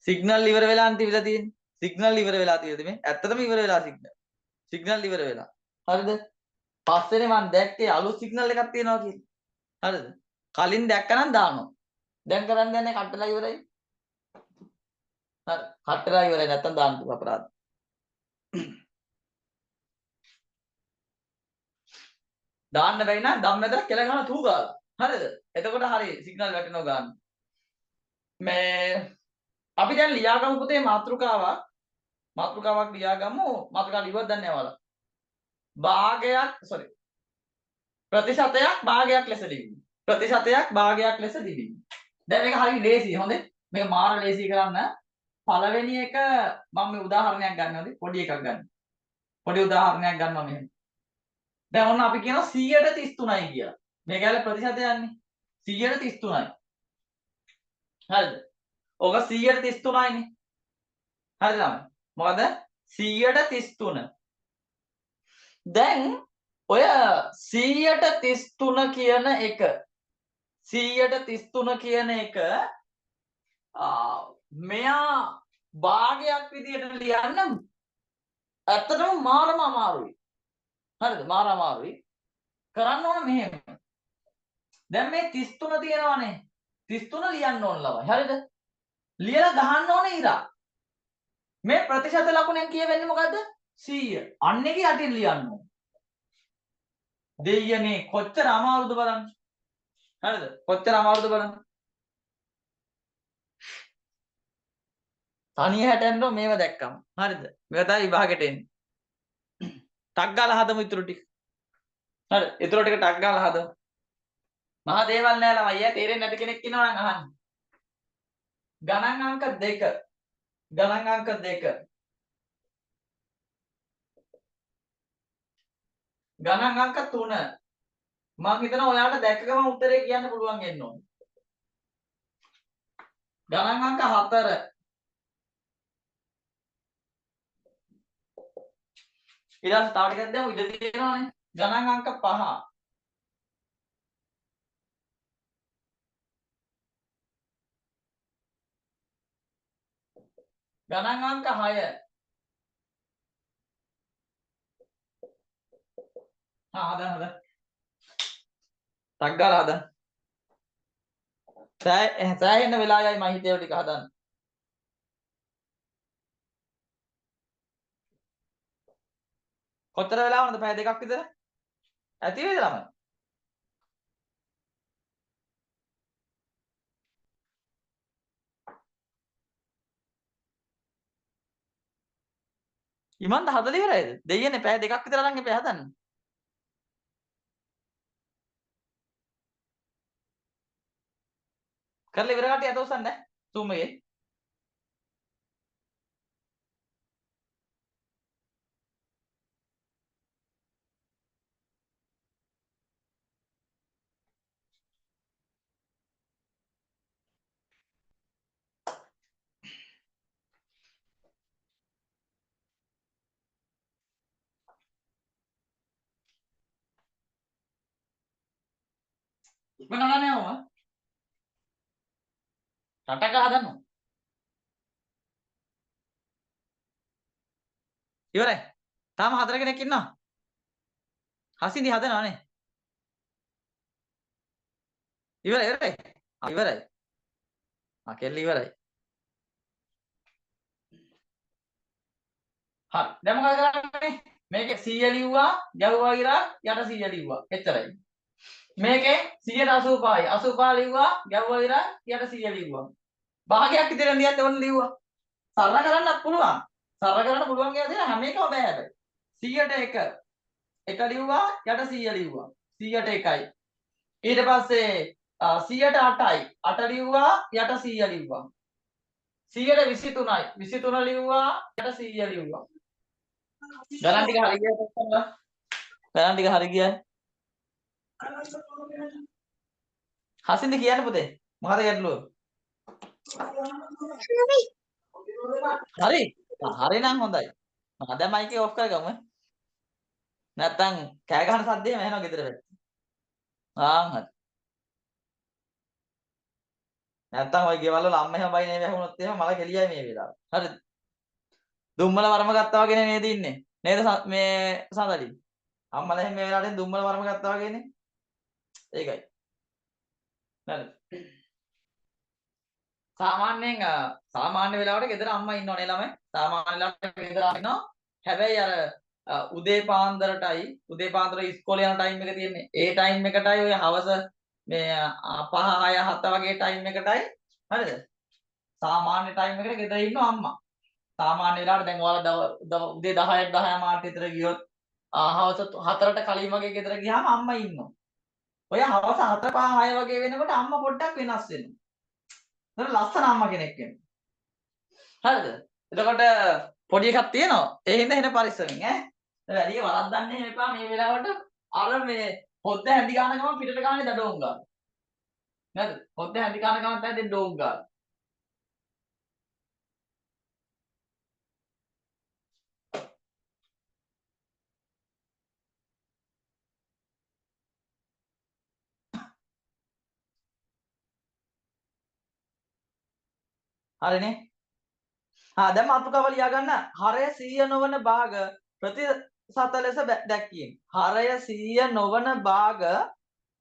සිග්නල් ඉවර වෙලානේ තිබිලා තියෙන්නේ. සිග්නල් ඉවර වෙලා තියෙද මේ? ඇත්තටම ඉවර වෙලා සිග්නල්. සිග්නල් ඉවර වෙලා. හරිද? පස්සේනේ මම දැක්කේ අලුත් සිග්නල් එකක් තියෙනවා කියලා. හරිද? කලින් දැක්කනම් දානවා. දැන් කරන්න යන්නේ කට්ටලා ඉවරයි. හරි. කට්ටලා ඉවරයි නැත්තම් දාන්න අපරාධ. දාන්න බැරි නම් ධම්මෙතර කෙල ගන්න තූ ගාලා. හරිද? එතකොට හරි සිග්නල් වැටෙනවා ගන්න. මේ අපි දැන් ලියාගමු පුතේ මාතෘකාවක් ලියාගමු. මාතෘකාව ලිව්වද දන්නේ නැහැ ඔයාලා. භාගයක් ප්‍රතිශතයක් භාගයක් ලෙස ලිවීම. ප්‍රතිශතයක් භාගයක් ලෙස ලිවීම. දැන් මේක හරිය ලේසියි හොඳේ. මේක මාර ලේසියි කරන්න. පළවෙනි එක මම මේ උදාහරණයක් ගන්නවාද පොඩි එකක් ගන්න. පොඩි උදාහරණයක් ගන්නවා මෙහෙම. දැන් ඔන්න අපි කියනවා 133යි කියලා. මේක ඇල ප්‍රතිශතයන්නේ 133යි. හරිද? ඕක 133යිනේ. හරිද ළමයි? මොකද 133. දැන් ඔය 133 කියන එක 133 කියන එක මෙයා භාගයක් විදියට ලියන්න ඇත්තටම මාරම අමාරුයි. හරිද? මාර අමාරුයි. කරන්න ඕන මෙහෙම. දැන් මේ 33 තියෙනවානේ. 33 ලියන්න ඕන ළමයි. හරිද? ලියලා ගහන්න ඕනේ ඉරා. මේ ප්‍රතිශත ලකුණෙන් කියවෙන්නේ මොකද්ද? 100. අන්න එක යටින් ලියන්න ඕන. දෙයියනේ කොච්චර අමාරුද බලන්න. හරිද? කොච්චර අමාරුද බලන්න. තනිය හැටෙන්න මේව දැක්කම. හරිද? මේක තමයි විභාගෙට එන්නේ. ටක් ගාලා හදමු ඉතුරු ටික. හරි. ඉතුරු ටික ටක් ගාලා හදමු. මහා දේවල් නෑ ළමයි. අයියා තේරෙන්නේ නැති කෙනෙක් ඉන්නවා නම් අහන්න. ගණන් අංක 2. ගණන් අංක 2. ගණන් අංක 3. මම හිතනවා ඔයාලට දැක්ක ගමන් උත්තරේ කියන්න පුළුවන් වෙන්න ඕනේ. ගණන් අංක 4. ඊළඟ තව ටිකක් දැම්මු ඉඳ තියෙනවානේ. ගණන් අංක 5. ගණන් අංක 6. හදන්න. ටක් ගාලා හදන්න. සෑහෙන්න වෙලා යයි මම හිතේ ටික හදන්න. කොතර වෙලා වුණාද? පැය දෙකක් විතර. ඇති වේද ළමයි? ඉමන්ද හදලා ඉවරයිද? දෙයියනේ පැය දෙකක් විතර අරන් එපා හදන්න. කරලා ඉවර කට්ටිය අත උස්සන්න Zoom එකේ. ඉක්මන ගන්න යමු. රටක හදන්න. ඉවරයි. තාම 4 කෙනෙක් ඉන්නවා. හසින්දි හදනවානේ. ඉවරයි. ඉවරයි. කෙල්ල ඉවරයි. හරි. දැන් මොකද කරන්නේ? මේකේ 100 ලිව්වා, ගැව්වා ඉරා යට 100 ලිව්වා. එච්චරයි. මේකේ 185යි 85 ලිව්වා, ගැව්වා ඉරා යට 100 ලිව්වා. භාගයක් විතර ලියන්න ඕන ලිව්වා. සරල කරන්නත් පුළුවන්. සරල කරන්න පුළුවන් කියලා දෙන හැම එකම බෑ හැබැයි. 100ට 1 ලිව්වා යට 100 ලිව්වා. 100ට 1යි. ඊට පස්සේ 100ට 8යි 8 ලිව්වා යට 100 ලිව්වා. 100ට 23යි 23 ලිව්වා යට 100 ලිව්වා. ගණන් ටික හරි ගියද කොහොමද? ගණන් ටික හරි ගියයි. හසින්ද කියන්න පුතේ. මොකද ගැටලුව? හරි. හරි නම් හොඳයි. දැන් මයික් එක ඔෆ් කරගමු. නැත්තම් කෑ ගහන සද්දේම ඇහෙනවා ගෙදර පැත්තේ. හරි. නැත්තම් ඔය ගෙවල් වල අම්ම එහෙම බයි නේ වැහුනොත් එහෙම මල කෙලියයි මේ වෙලාව. හරිද? දුම්මල වරම ගත්තා වගේ නේද ඉන්නේ. නේද මේ සඳලි. අම්මලා එහෙම මේ වෙලාවට දුම්මල වරම ගත්තා වගේනේ. ඒකයි. හරි. සාමාන්‍ය වෙලාවට ගෙදර අම්මා ඉන්නවනේ ළමයි. සාමාන්‍ය වෙලාවට ගෙදර ඉන්නවා. හැබැයි අර උදේ පාන්දරටයි උදේ පාන්දර ඉස්කෝලේ යන ටයිම් එක තියෙන්නේ. ඒ ටයිම් එකටයි ඔය හවස මේ 5 6 7 වගේ ටයිම් එකටයි හරිද? සාමාන්‍ය ටයිම් එකට ගෙදර ඉන්නවා අම්මා. සාමාන්‍ය වෙලාවට දැන් ඔයාලා උදේ 10ට 10 මාට විතර ගියොත් හවස 4ට කලින් වගේ ගෙදර ගියාම අම්මා ඉන්නවා. ඔය හවස 4 5 6 වගේ වෙනකොට අම්මා පොඩ්ඩක් වෙනස් වෙනවා. ඒක ලස්සන අම්මා කෙනෙක් වෙනවා. හරිද? එතකොට පොඩි එකක් තියෙනවා. ඒ හින්දා එන පරිස්සමෙන් ඈ. වැඩි වරද්දන්න එහෙම එපා මේ වෙලාවට අර මේ හොද්ද හැඳි ගන්න ගමන් පිටට ගානේ දඩෝම් ගන්න. නේද? හොද්ද හැඳි ගන්න ගමන් තමයි ඩෝම් ගන්න. හරිනේ? දැන් මාතෘකාව ලියා ගන්න. හරය 100 නොවන භාග ප්‍රතිශත ලෙස දැක්වීම. හරය 100 නොවන භාග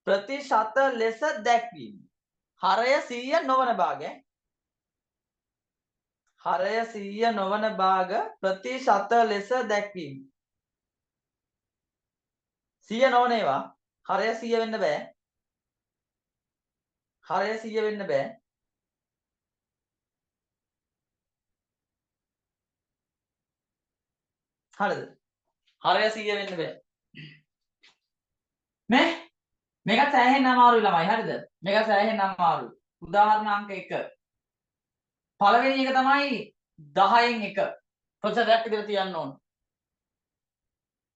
ප්‍රතිශත ලෙස දැක්වීම. හරය 100 නොවන භාග හරය 100 නොවන භාග ප්‍රතිශත ලෙස දැක්වීම. 100 නොවන ඒවා හරය 100 වෙන්න බෑ. හරය 100 වෙන්න බෑ. හරිද? හරය 100 වෙන්න බෑ. මේක සෑහෙන්න අමාරුයි ළමයි. හරිද? මේක සෑහෙන්න අමාරුයි. උදාහරණ අංක 1. පළවෙනි එක තමයි 10න් 1. ප්‍රතිශතයක් විතර තියන්න ඕන.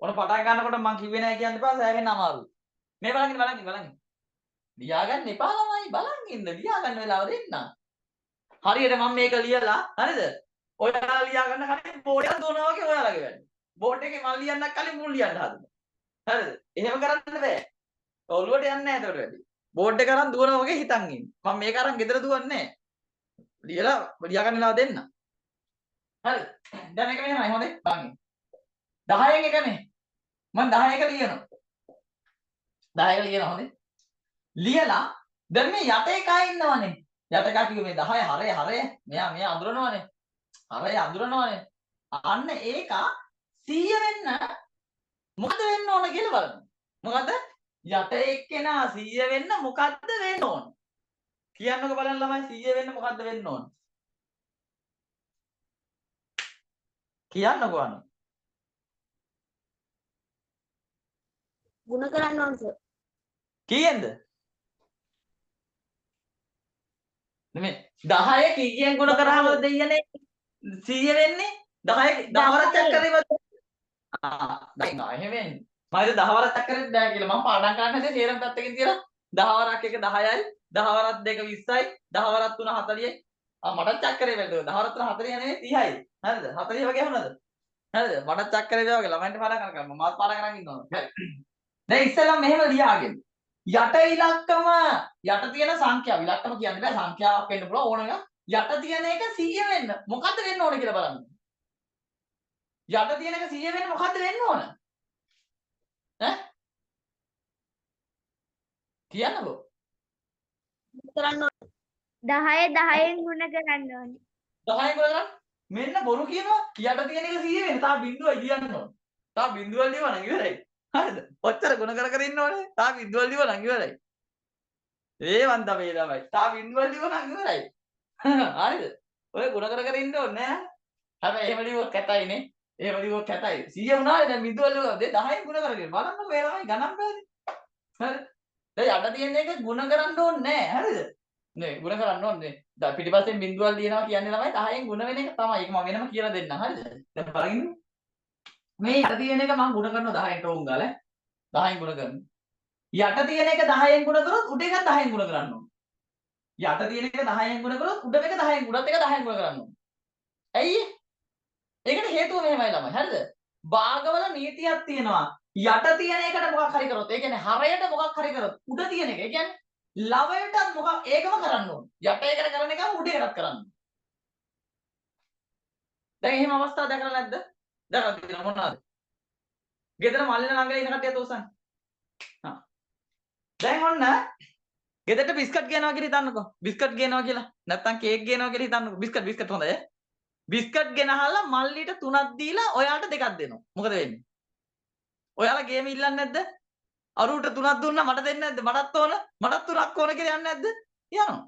ඔන්න පටන් ගන්නකොට මම කිව්වේ නෑ කියන්න එපා සෑහෙන්න අමාරුයි. මේ බලන්න. ලියාගන්න එපා ළමයි බලන් ඉන්න. ලියාගන්න වෙලාව දෙන්න. හරියට මම මේක ලියලා හරිද? ඔයාලා ලියාගන්න කලින් බෝඩ් එක දුවනවා වගේ ඔයාලගේ වැඩ. බෝඩ් එකේ මම ලියන්නත් කලින් මුල් ලියන්න හදනවා. හරිද? එහෙම කරන්න බෑ. ඔළුවට යන්නේ නැහැ ඒකට වැඩි. බෝඩ් එක අරන් දුවනවා වගේ හිතන් ඉන්න. මම මේක අරන් ගෙදර දුවන්නේ නැහැ. ලියාගන්න වෙලාව දෙන්න. හරිද? දැන් මේක මෙහෙමයි හොඳේ. බලන්න. 10න් එකනේ. මම 10 එක ලියනවා. 10 එක ලියනවා හොඳේ. ලියලා දැන් මේ යට එකයි ඉන්නවනේ. යට එකා කිව්වේ මේ 10 හරය. මෙයා අඳුරනවනේ. හරය අඳුරනවනේ. අන්න ඒක 100 වෙන්න මොකද වෙන්න ඕන කියලා බලන්න. මොකද යට එක්කෙනා 100 වෙන්න මොකද්ද වෙන්න ඕන? කියන්නකෝ බලන්න ළමයි 100 වෙන්න මොකද්ද වෙන්න ඕන? කියන්නකෝ අන්න. ගුණ කරන්න ඕන සර්. කීයෙන්ද? නෙමෙයි 10 කීයෙන් ගුණ කරාම 10. දෙයියනේ 100 වෙන්නේ 10 10 වරක් චෙක් 10. කරේවද? දැන් එහෙම වෙන්නේ. මම හිතුවා 10 වරක් චෙක් කරෙත් බෑ කියලා. මම පාඩම් කරන්න හැදී තේරෙන පැත්තකින් තියලා 10 වරක් එක 10යි 10 වරක් දෙක 20යි 10 වරක් තුන 40යි. මටත් චෙක් කරේ බෑ. 10 වරක් තුන 40 නෙමෙයි 30යි. හරිද? 40 වගේ වුණාද? හරිද? මටත් චෙක් කරේ බෑ වගේ ළමයින්ට පාඩම් කරන්න. මමත් පාඩම් කරන් ඉන්නවා. හරි. දැන් ඉස්සෙල්ලා මෙහෙම ලියාගෙන යට ඉලක්කම යට තියෙන සංඛ්‍යාව ඉලක්කම කියන්න බෑ සංඛ්‍යාවක් වෙන්න පුළුවන් ඕන එකක් යට තියෙන එක 100 වෙන්න මොකද්ද වෙන්න ඕන කියලා බලන්න යට තියෙන එක 100 වෙන්න මොකද්ද වෙන්න ඕන ඈ කියන්නකෝ ගුණ කරන්න ඕන. 10 10න් ගුණ කරන්න ඕනේ. 10 කරලා මෙන්න බොරු කියනවා යට තියෙන එක 100 වෙන්න තා බිඳුවයි ලියන්න ඕන තා බිඳුවල් ලියව නම් ඉවරයි හරිද ඔච්චර ගුණ කර ඉන්න ඕනේ තා බිඳුවල් ලියව නම් ඉවරයි ඒවන් තමයි ළමයි තා බිඳුවල් ලියව නම් ඉවරයි හරිද ඔය ගුණ කර ඉන්න ඕනේ නෑ හැබැයි එහෙම ලියුවොත් කැතයිනේ. එහෙම ලියුවොත් කැතයි. 100 වුණානේ දැන් බිඳුවල් ලියුවා. 10න් ගුණ කරගෙන බලන්නකො මේ ළමයි ගණන් බෑනේ. හරි. දැන් යට තියෙන එක ගුණ කරන්න ඕනේ නෑ. හරිද? නේ ගුණ කරන්න ඕනේ. දැන් පිටිපස්සෙන් බිඳුවල් ලියනවා කියන්නේ ළමයි 10න් ගුණ වෙන එක තමයි. ඒක මම වෙනම කියලා දෙන්නම්. හරිද? දැන් බලන්න. මේ යට තියෙන එක මම ගුණ කරනවා 10න් ටෝන් ගාලා. 10න් ගුණ කරනවා. යට තියෙන එක 10න් ගුණ කරොත් උඩ එක 10න් ගුණ කරන්න ඕනේ. යට තියෙන එක 10න් ගුණ කරොත් උඩ එක 10න් උඩත් එක 10න් ගුණ කරන්න ඕනේ. ඇයි ඒ? ඒකට හේතුව මෙහෙමයි ළමයි. හරිද? භාගවල නීතියක් තියෙනවා. යට තියෙන එකට මොකක් හරි කරොත්, ඒ කියන්නේ හරයට මොකක් හරි කරොත් උඩ තියෙන එක. ඒ කියන්නේ ලවයටත් මොකක් ඒකම කරන්න ඕන. යට එකට කරන එකම උඩ එකටත් කරන්න. දැන් එහෙම අවස්ථා දැකලා නැද්ද? දැකලා තියෙනවා මොනවාද? ගෙදර මල්ලේ ළඟ ඉන්න කට්ටියත් උස්සන්න. හා. දැන් ඔන්න ගෙදරට බිස්කට් ගේනවා කියලා හිතන්නකෝ. බිස්කට් ගේනවා කියලා. නැත්තම් කේක් ගේනවා කියලා හිතන්නකෝ. බිස්කට් හොඳයි. බිස්කට් ගෙනහල්ලා මල්ලිට 3ක් දීලා ඔයාට 2ක් දෙනවා. මොකද වෙන්නේ? ඔයාලා ගේම ඉල්ලන්නේ නැද්ද? අරුට 3ක් දුන්නා මට දෙන්නේ නැද්ද? මටත් ඕන. මටත් 3ක් ඕන කියලා යන්නේ නැද්ද? යනවා.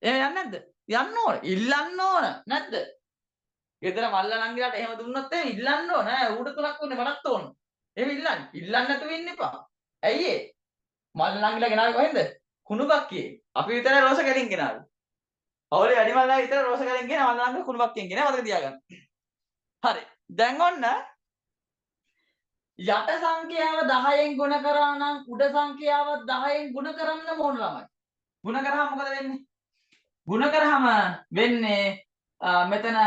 එහෙම යන්නේ නැද්ද? යන්න ඕන. ඉල්ලන්න ඕන. නැද්ද? ගෙදර මල්ලා නංගිලාට එහෙම දුන්නොත් එහෙම ඉල්ලන්න ඕන. ඈ ඌට 3ක් ඕනේ මටත් ඕන. එහෙම ඉල්ලන්න. ඉල්ලන්න නැතුව ඉන්න එපා. ඇයි ඒ? මල්ලා නංගිලා ගෙනාවේ කොහෙන්ද? කුණුබක්කියේ. අපි විතරයි රෝස කැලින් ගෙනාවේ. අවුලේ වැඩි මල්ලා විතර රෝස කැලින් ගෙන මල්ලා නංගිලා කුණුබක්කියෙන් ගෙන මතක තියාගන්න. හරි. දැන් ඔන්න යට සංඛ්‍යාව 10න් ගුණ කරා නම් උඩ සංඛ්‍යාව 10න් ගුණ කරන්න ඕන ළමයි. ගුණ කරාම මොකද වෙන්නේ? ගුණ කරාම වෙන්නේ මෙතන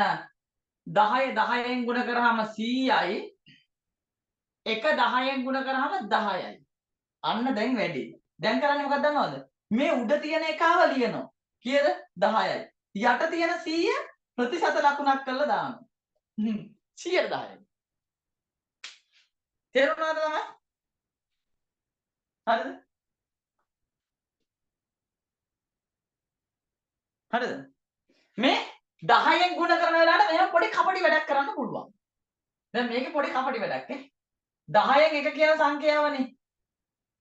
10 10න් ගුණ කරාම 100යි. එක 10න් ගුණ කරාම 10යි. අන්න දැන් වැඩි. දැන් කරන්නේ මොකක්ද දන්නවද? මේ උඩ තියෙන එකව ලියනවා. කීයද? 10යි. යට තියෙන 100 ප්‍රතිශත ලකුණක් කරලා දානවා. 100ට 10යි. තේරුණාද ළමයි? හරිද? හරිද? මේ 10න් ගුණ කරන වෙලාවට මෙහෙම පොඩි කපටි වැඩක් කරන්න පුළුවන්. දැන් මේකේ පොඩි කපටි වැඩක් නේ. 10න් එක කියන සංඛ්‍යාවනේ.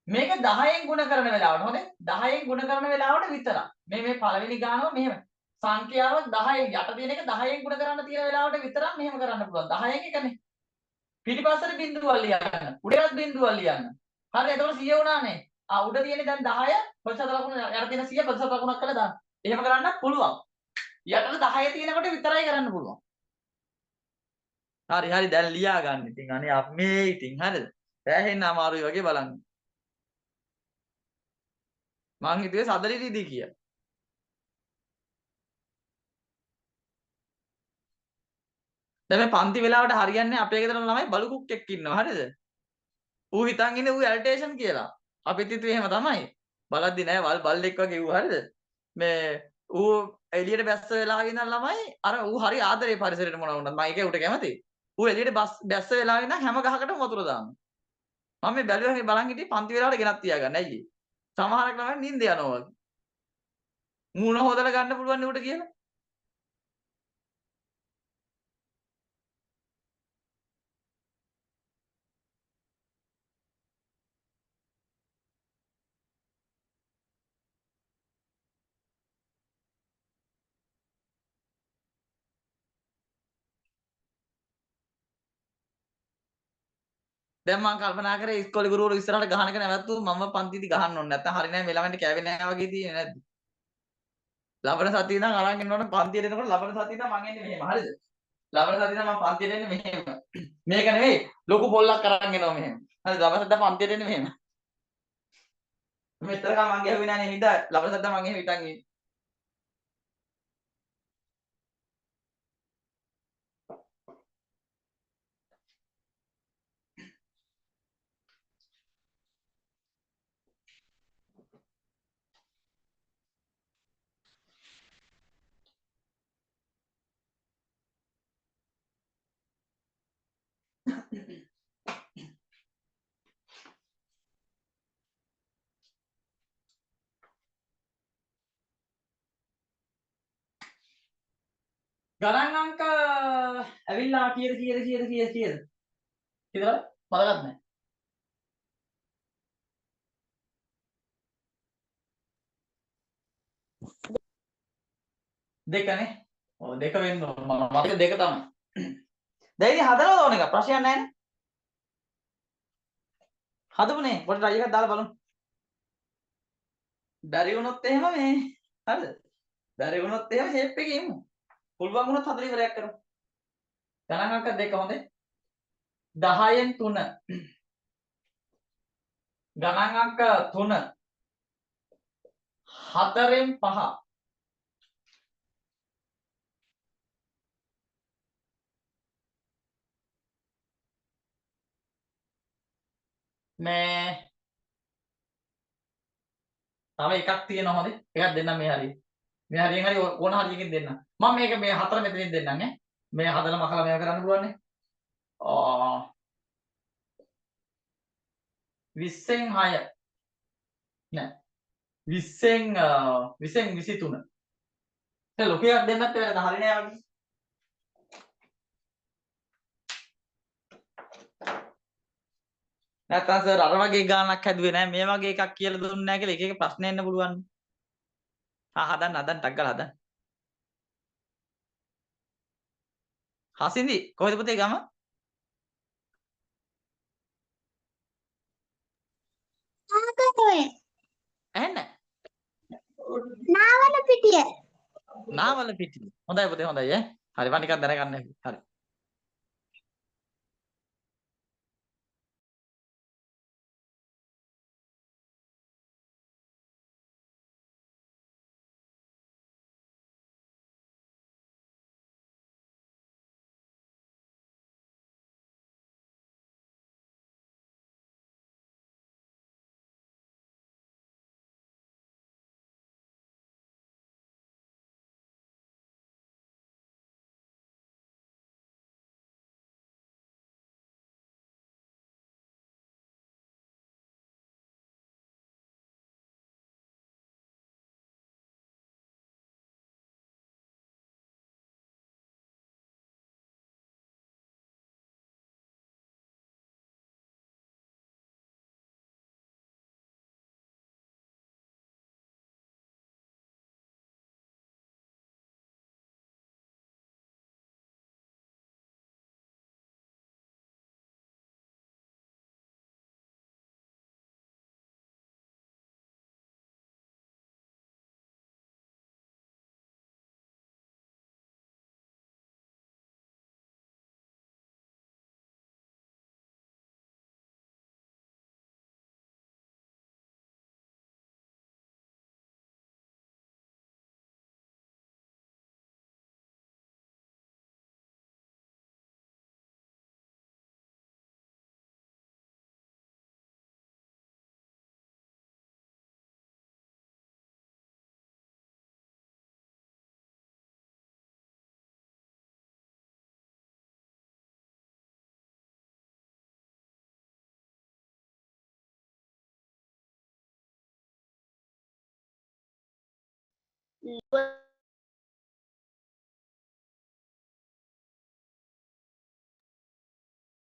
මේක 10න් ගුණ කරන වෙලාවට හොඳේ 10න් ගුණ කරන වෙලාවට විතරක්. මේ පළවෙනි ගානම මෙහෙම. සංඛ්‍යාව 10න් යට තියෙන එක 10න් ගුණ කරන්න තියෙන වෙලාවට විතරක් මෙහෙම කරන්න පුළුවන්. 10න් එකනේ. පිටිපස්සට බිඳුවල් ලියන්න. උඩට බිඳුවල් ලියන්න. හරි එතකොට 100 වුණානේ. උඩ තියෙන්නේ දැන් 10 ප්‍රතිශත ලකුණ යට තියෙන 100 ප්‍රතිශත ලකුණක් කරලා දාන්න. එහෙම කරන්න පුළුවන්. යටට 10 තියෙනකොට විතරයි කරන්න පුළුවන්. හරි හරි දැන් ලියා ගන්න. ඉතින් අනේ අපේ ඉතින් හරිද? සෑහෙන්න අමාරුයි වගේ බලන්න. මං හිතුවේ සදලි රිදී කියලා. දැන් මේ පන්ති වෙලාවට හරියන්නේ අපේ ගෙදර ළමයි බලු කුක්කෙක් ඉන්නවා හරිද? ඌ හිතන් ඉන්නේ ඌ ඇල්ටේෂන් කියලා. අපිත් හිතුවේ එහෙම තමයි. බලද්දි නෑ වල් බල්ලෙක් වගේ ඌ හරිද? මේ ඌ එළියට බැස්ස වෙලාවේ ඉඳන් ළමයි අර ඌ හරි ආදරේ පරිසරයට මොනවා වුණත් මම ඒකේ ඌට කැමතියි. ඌ එළියට බැස්ස වෙලාවේ ඉඳන් හැම ගහකටම වතුර දානවා. මම මේ බැලුවා බලන් හිටියේ පන්ති වෙලාවට ගෙනත් තියාගන්න. ඇයි ඒ? සමහරක් ළමයි නිින්ද යනවා වගේ. මූණ හොදලා ගන්න පුළුවන් නේ ඌට කියලා. දැන් මම කල්පනා කරේ ඉස්කෝලේ ගුරුවරු ඉස්සරහට ගහන එක නැවතු මම පන්තිදි ගහන්න ඕනේ. නැත්තම් හරිය නෑ මේ ළමයින්ට කෑවේ නෑ වගේ තියෙන්නේ නැද්ද? ලබන සතිය ඉඳන් අරන් එන්න ඕනේ පන්තියට එනකොට ලබන සතිය ඉඳන් මං එන්නේ මෙහෙම. හරිද? ලබන සතිය ඉඳන් මම පන්තියට එන්නේ මෙහෙම. මේක නෙවෙයි ලොකු පොල්ලක් අරන් එනවා මෙහෙම. හරිද? ලබන සතිය පන්තියට එන්නේ මෙහෙම. මෙතරකම මං ගැහුවේ නෑනේ හින්දා ලබන සතිය මං එහෙම හිටන් ඉන්නේ. ගණන් අංක ඇවිල්ලා කීයද? කීයද? මතකත් නෑ. දෙකනේ. ඔව් දෙක වෙන්න ඕන. මම මතක දෙක තමයි. දැන් ඉතින් හදනවද ඕන එක? ප්‍රශ්නයක් නෑනේ. හදමුනේ. පොඩි try එකක් දාලා බලමු. බැරි වුණොත් එහෙම මේ හරිද? බැරි වුණොත් එහෙම ෂේප් එකේ ඉමු. පුළුවන් වුණොත් හදලා ඉවරයක් කරමු. ගණන් අංක දෙක හොඳේ. 10න් 3. ගණන් අංක 3. 4න් 5. මේ තව එකක් තියෙනවා හොඳේ. එකක් දෙන්නම් මේ හරිය. මේ හරියෙන් හරි ඕන හරියකින් දෙන්නම්. මම මේක මේ හතර මෙතනින් දෙන්නම් ඈ. මේ හදලා මකලා මේව කරන්න පුළුවන් නේ. 20න් 6 නෑ 20න් 23 ඒ ලොකු එකක් දෙන්නත් වෙලාද හරි නෑ වගේ නැත්තම් සර් අර වගේ ගානක් හැදුවේ නෑ මේ වගේ එකක් කියලා දුන්නේ නෑ කියලා එක එක ප්‍රශ්න එන්න පුළුවන් හදන්න ටක් ගාලා හදන්න හසින්දි කොහෙද පුතේ ගම ආකටෝය ඇහෙන්නේ නාවල පිටිය නාවල පිටිය හොඳයි පුතේ හොඳයි ඈ හරි මම නිකන් දැනගන්න හරි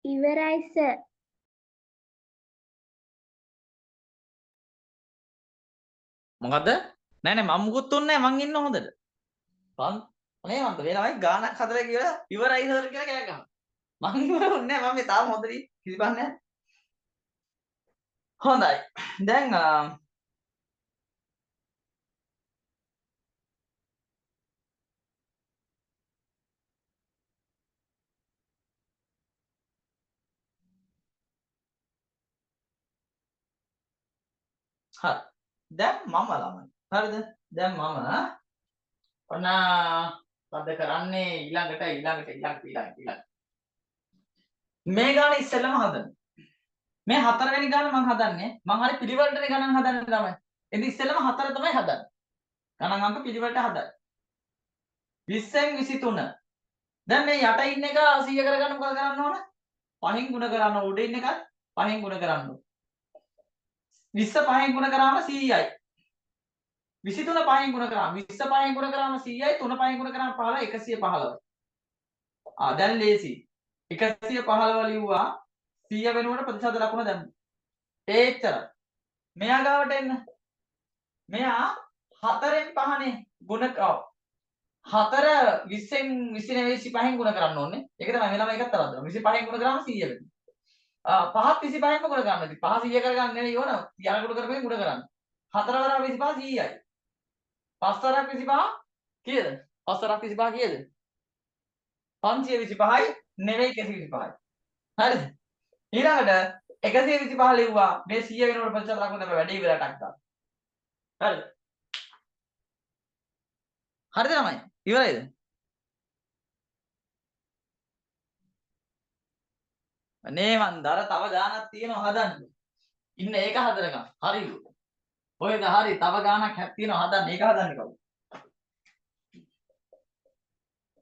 ඉවරයි සර් මොකද්ද නෑ නෑ මම මුකුත් උන්නේ නෑ මං ඉන්න හොඳට අනේ මන්ද මේ ළමයි ගානක් හදලා කියලා ඉවරයි සර් කියලා කෑ ගහනවා මං ඉවර උන්නේ නෑ මම මේ තාම හොඳට කිසිබන් නෑ හොඳයි. දැන් හරි. දැන් මම ළමයි. හරිද? දැන් මම ඔන්න මොකද කරන්නේ ඊළඟට මේ ගාන ඉස්සෙල්ලම හදන්න. මේ හතරවෙනි ගාන මම හදන්නේ. මම හරි පිළිවෙලටනේ ගණන් හදන්නේ තමයි. එදින් ඉස්සෙල්ලම හතර තමයි හදන්නේ. ගණන් අංක පිළිවෙලට හදන්න. 20න් 23. දැන් මේ යට ඉන්න එක 100 කරගන්න මොකද කරන්න ඕන? 5න් ගුණ කරන්න උඩ ඉන්න එකත් 5න් ගුණ කරන්න ඕන. 20 5න් ගුණ කරාම 100යි. 23 5න් ගුණ කරාම 20 5න් ගුණ කරාම 100යි 3 5න් ගුණ කරාම 15 115යි. දැන් ලේසි. 115 ලිව්වා 100 වෙනුවට ප්‍රතිශත ලකුණ දැම්මා. එච්චරයි. මෙයා ගාවට එන්න. මෙයා 4න් 5නේ ගුණ 4 20න් 20 නෙවෙයි 25න් ගුණ කරන්න ඕනේ. ඒක තමයි මේ ළමයි එකක් තරද්දනවා. 25න් ගුණ කරාම 100 වෙනවා. 5ත් 25න්ම ගුණ කරන්න ඉතින් 5 100 කරගන්න නෙවෙයි ඕන. 30 ගුණ කරපෙන් ගුණ කරන්න. 4 වරක් 25 100යි. 5 වරක් 25 කීයද? 5 වරක් 25 කීයද? 525යි නෙවෙයි 125යි. හරිද? ඊළඟට 125 ලිව්වා මේ 100 වෙනකොට ප්‍රතිශත ලකුණ තමයි වැඩි ඉවරටක් ගන්න. හරිද? හරිද ළමයි? ඉවරයිද? අනේ මන්දර තව ගානක් තියෙනවා හදන්න. ඉන්න ඒක හදනකම්. හරිලු. ඔයද හරි තව ගානක් තියෙනවා හදන්න. ඒක හදන්නේ කවුද?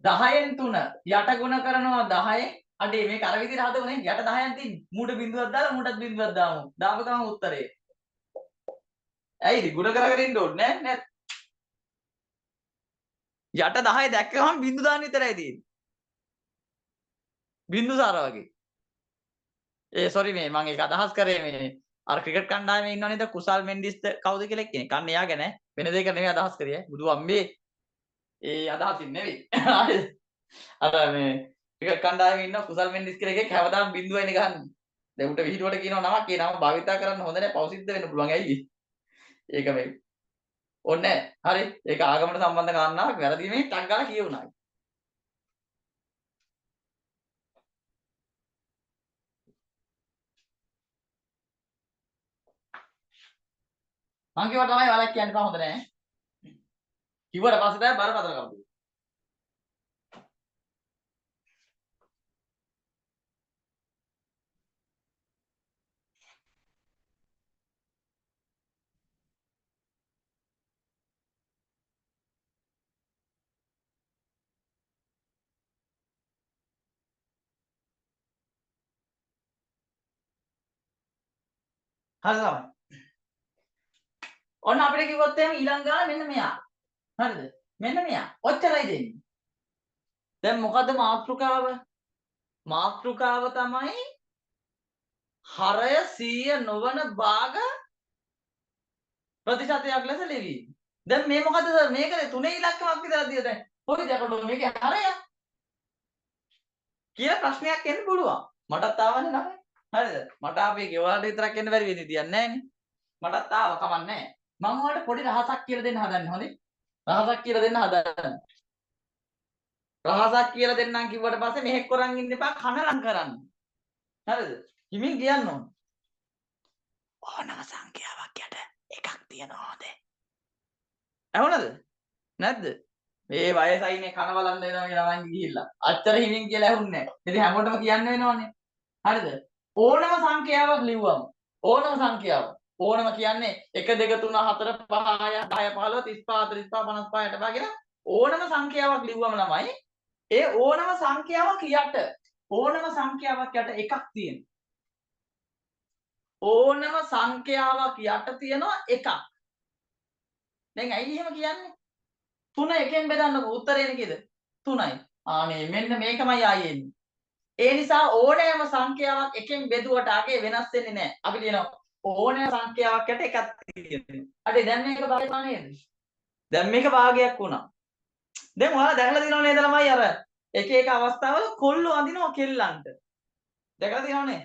10න් 3 යට ගුණ කරනවා 10න් අඩේ මේක අර විදිහට හදමුනේ යට 10න් තින්නේ මූට බිඳුවක් දාලා මූටත් බිඳුවක් දාමු දාපු ගමන් උත්තරේ ඇයිද ගුණ කරගෙන ඉන්න ඕනේ නෑ යට 10 දැක්කම බිඳු දාන්න විතරයි තියෙන්නේ බිඳුසාර වගේ සෝරි මේ මම ඒක අදහස් කරේ මේ අර ක්‍රිකට් කණ්ඩායමේ ඉන්නව නේද කුසල් මෙන්ඩිස්ද කවුද කියලා කෙනෙක් අන්න එයාගේ නෑ වෙන දෙයක නෙමෙයි අදහස් කරේ බුදු අම්මේ අදහසින් නෙවෙයි අර මේ ක්‍රිකට් කණ්ඩායමේ ඉන්න කුසල් මෙන්ඩිස් කියලා එකෙක් හැමදාම බිඳුවයිනේ ගහන්නේ. දැන් උට විහිළුවට කියනවා නමක් ඒ නම භාවිතා කරන්න හොඳ නැහැ පෞසිද්ධ වෙන්න පුළුවන් ඇයි? ඒක මේ ඕනේ හරි ඒක ආගමට සම්බන්ධ කාරණාවක් වැරදි මේ ටක් ගාලා කියවුණා. මං කියවා තමයි ඔයාලා කියන්න බෑ හොඳ නැහැ. කිව්වට පස්සේ තමයි බරපතල කවුද? හරි තමයි. ඔන්න අපිට කිව්වොත් එහෙනම් ඊළඟ ගාන මෙන්න මෙයා. හරිද? මෙන්න මෙයා. ඔච්චරයි දෙන්නේ. දැන් මොකද්ද මාත්‍රිකාව? මාත්‍රිකාව තමයි හරය 100 නොවන භාග ප්‍රතිශතයක් ලෙස ලිවීම. දැන් මේ මොකද්ද සර් මේකනේ තුනේ ඉලක්කමක් විතරක් දිය දැන්. කොයි දෙයකට මේකේ හරය කියලා ප්‍රශ්නයක් එන්න පුළුවන්. මටත් ආවනේ නම. හරිද? මට ආපේ ගෙවලට විතරක් එන්න බැරි වෙන්නේ තියන්නේ නැහනේ. මටත් ආව කමක් නැහැ. මම ඔයාලට පොඩි රහසක් කියලා දෙන්න හදන්නේ හොඳේ. රහසක් කියලා දෙන්න හදන්නේ. රහසක් කියලා දෙන්නම් කිව්වට පස්සේ මෙහෙක් කරන් ඉන්න එපා කනරම් කරන්න. හරිද? හිමින් කියන්න ඕන. ඕනම සංඛ්‍යාවක් යට එකක් තියනවා හොඳේ. ඇහුණද? නැද්ද? මේ වයසයිනේ කන බලන්න වෙනවා මේ ළමයින් ගිහිල්ලා. අච්චර හිමින් කියලා ඇහුන්නේ නැහැ. ඉතින් හැමෝටම කියන්න වෙනවනේ. හරිද? ඕනම සංඛ්‍යාවක් ලිව්වම ඕනම සංඛ්‍යාවක් ඕනම කියන්නේ 1 2 3 4 5 6 10 15 35 45 55 කියලා ඕනම සංඛ්‍යාවක් ලිව්වම ළමයි ඒ ඕනම සංඛ්‍යාවක් යට ඕනම සංඛ්‍යාවක් යට එකක් තියෙනවා. ඕනම සංඛ්‍යාවක් යට තියෙනවා එකක්. දැන් ඇයි එහෙම කියන්නේ? 3 එකෙන් බෙදන්නකො උත්තරේනේ කීයද? 3යි. ආනේ මෙන්න මේකමයි ආයේ එන්නේ. ඒ නිසා ඕනෑම සංඛ්‍යාවක් එකෙන් බෙදුවට අගේ වෙනස් වෙන්නේ නැහැ. අපි කියනවා ඕනෑම සංඛ්‍යාවක් යට එකක් තියෙනවා. හරි දැන් මේක භාගයක් නේද? දැන් මේක භාගයක් වුණා. දැන් ඔයාලා දැකලා තියෙනව නේද ළමයි අර එක එක අවස්ථාවල කොල්ලෝ අඳිනවා කෙල්ලන්ට. දැකලා තියෙනවනේ.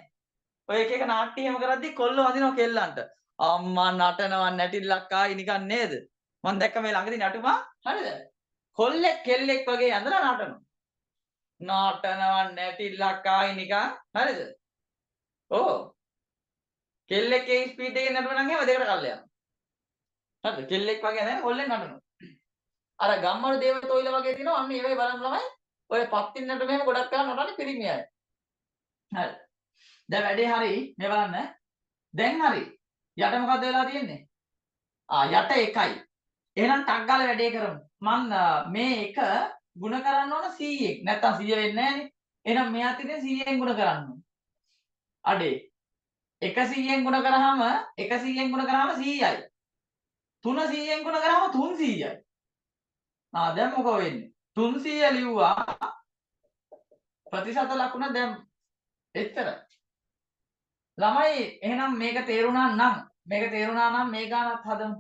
ඔය එක එක නාට්‍ය එහෙම කරද්දි කොල්ලෝ වදිනවා කෙල්ලන්ට. අම්මා නටනවා නැටිල්ලක් ආයි නිකන් නේද? මම දැක්ක මේ ළඟදී නටුමා හරිද? කොල්ලෙක් කෙල්ලෙක් වගේ ඇඳලා නටනවා. නටනවා නැටිල්ලක් ආයි නිකන් හරිද? ඕ කෙල්ලෙක් ඒ ස්පීඩ් එකෙන් නටනවා නම් එහෙම දෙකට කල්ල යනවා. හරිද? කෙල්ලෙක් වගේ ඇඳගෙන කොල්ලෙක් නටනවා. අර ගම්මරු දේවතොයිල වගේ දිනවා අන්න ඒ වගේ බලන්න ළමයි ඔය පත්තින්නට මෙහෙම ගොඩක් කරලා නටන්නේ පිරිමි අය. හරි. දැන් වැඩේ හරි මේ බලන්න. දැන් හරි. යට මොකද්ද වෙලා තියෙන්නේ? යට එකයි. එහෙනම් ටක් ගාලා වැඩේ කරමු. මං මේ එක ಗುಣ කරන්න ඕන 100ක්. නැත්තම් 100 වෙන්නේ නැහනේ. එහෙනම් මෙයාත් ඉතින් 100ෙන් ಗುಣ කරන්න ඕන. අඩේ. 100ෙන් ಗುಣ කරාම 100ෙන් ಗುಣ කරාම 100යි. 300ෙන් ಗುಣ කරාම 300යි. දැන් මොකෝ වෙන්නේ? 300 ලිව්වා ප්‍රතිශත ලකුණ දැන් එච්චරයි. ළමයි එහෙනම් මේක තේරුණා නම් මේ ගානත් හදමු.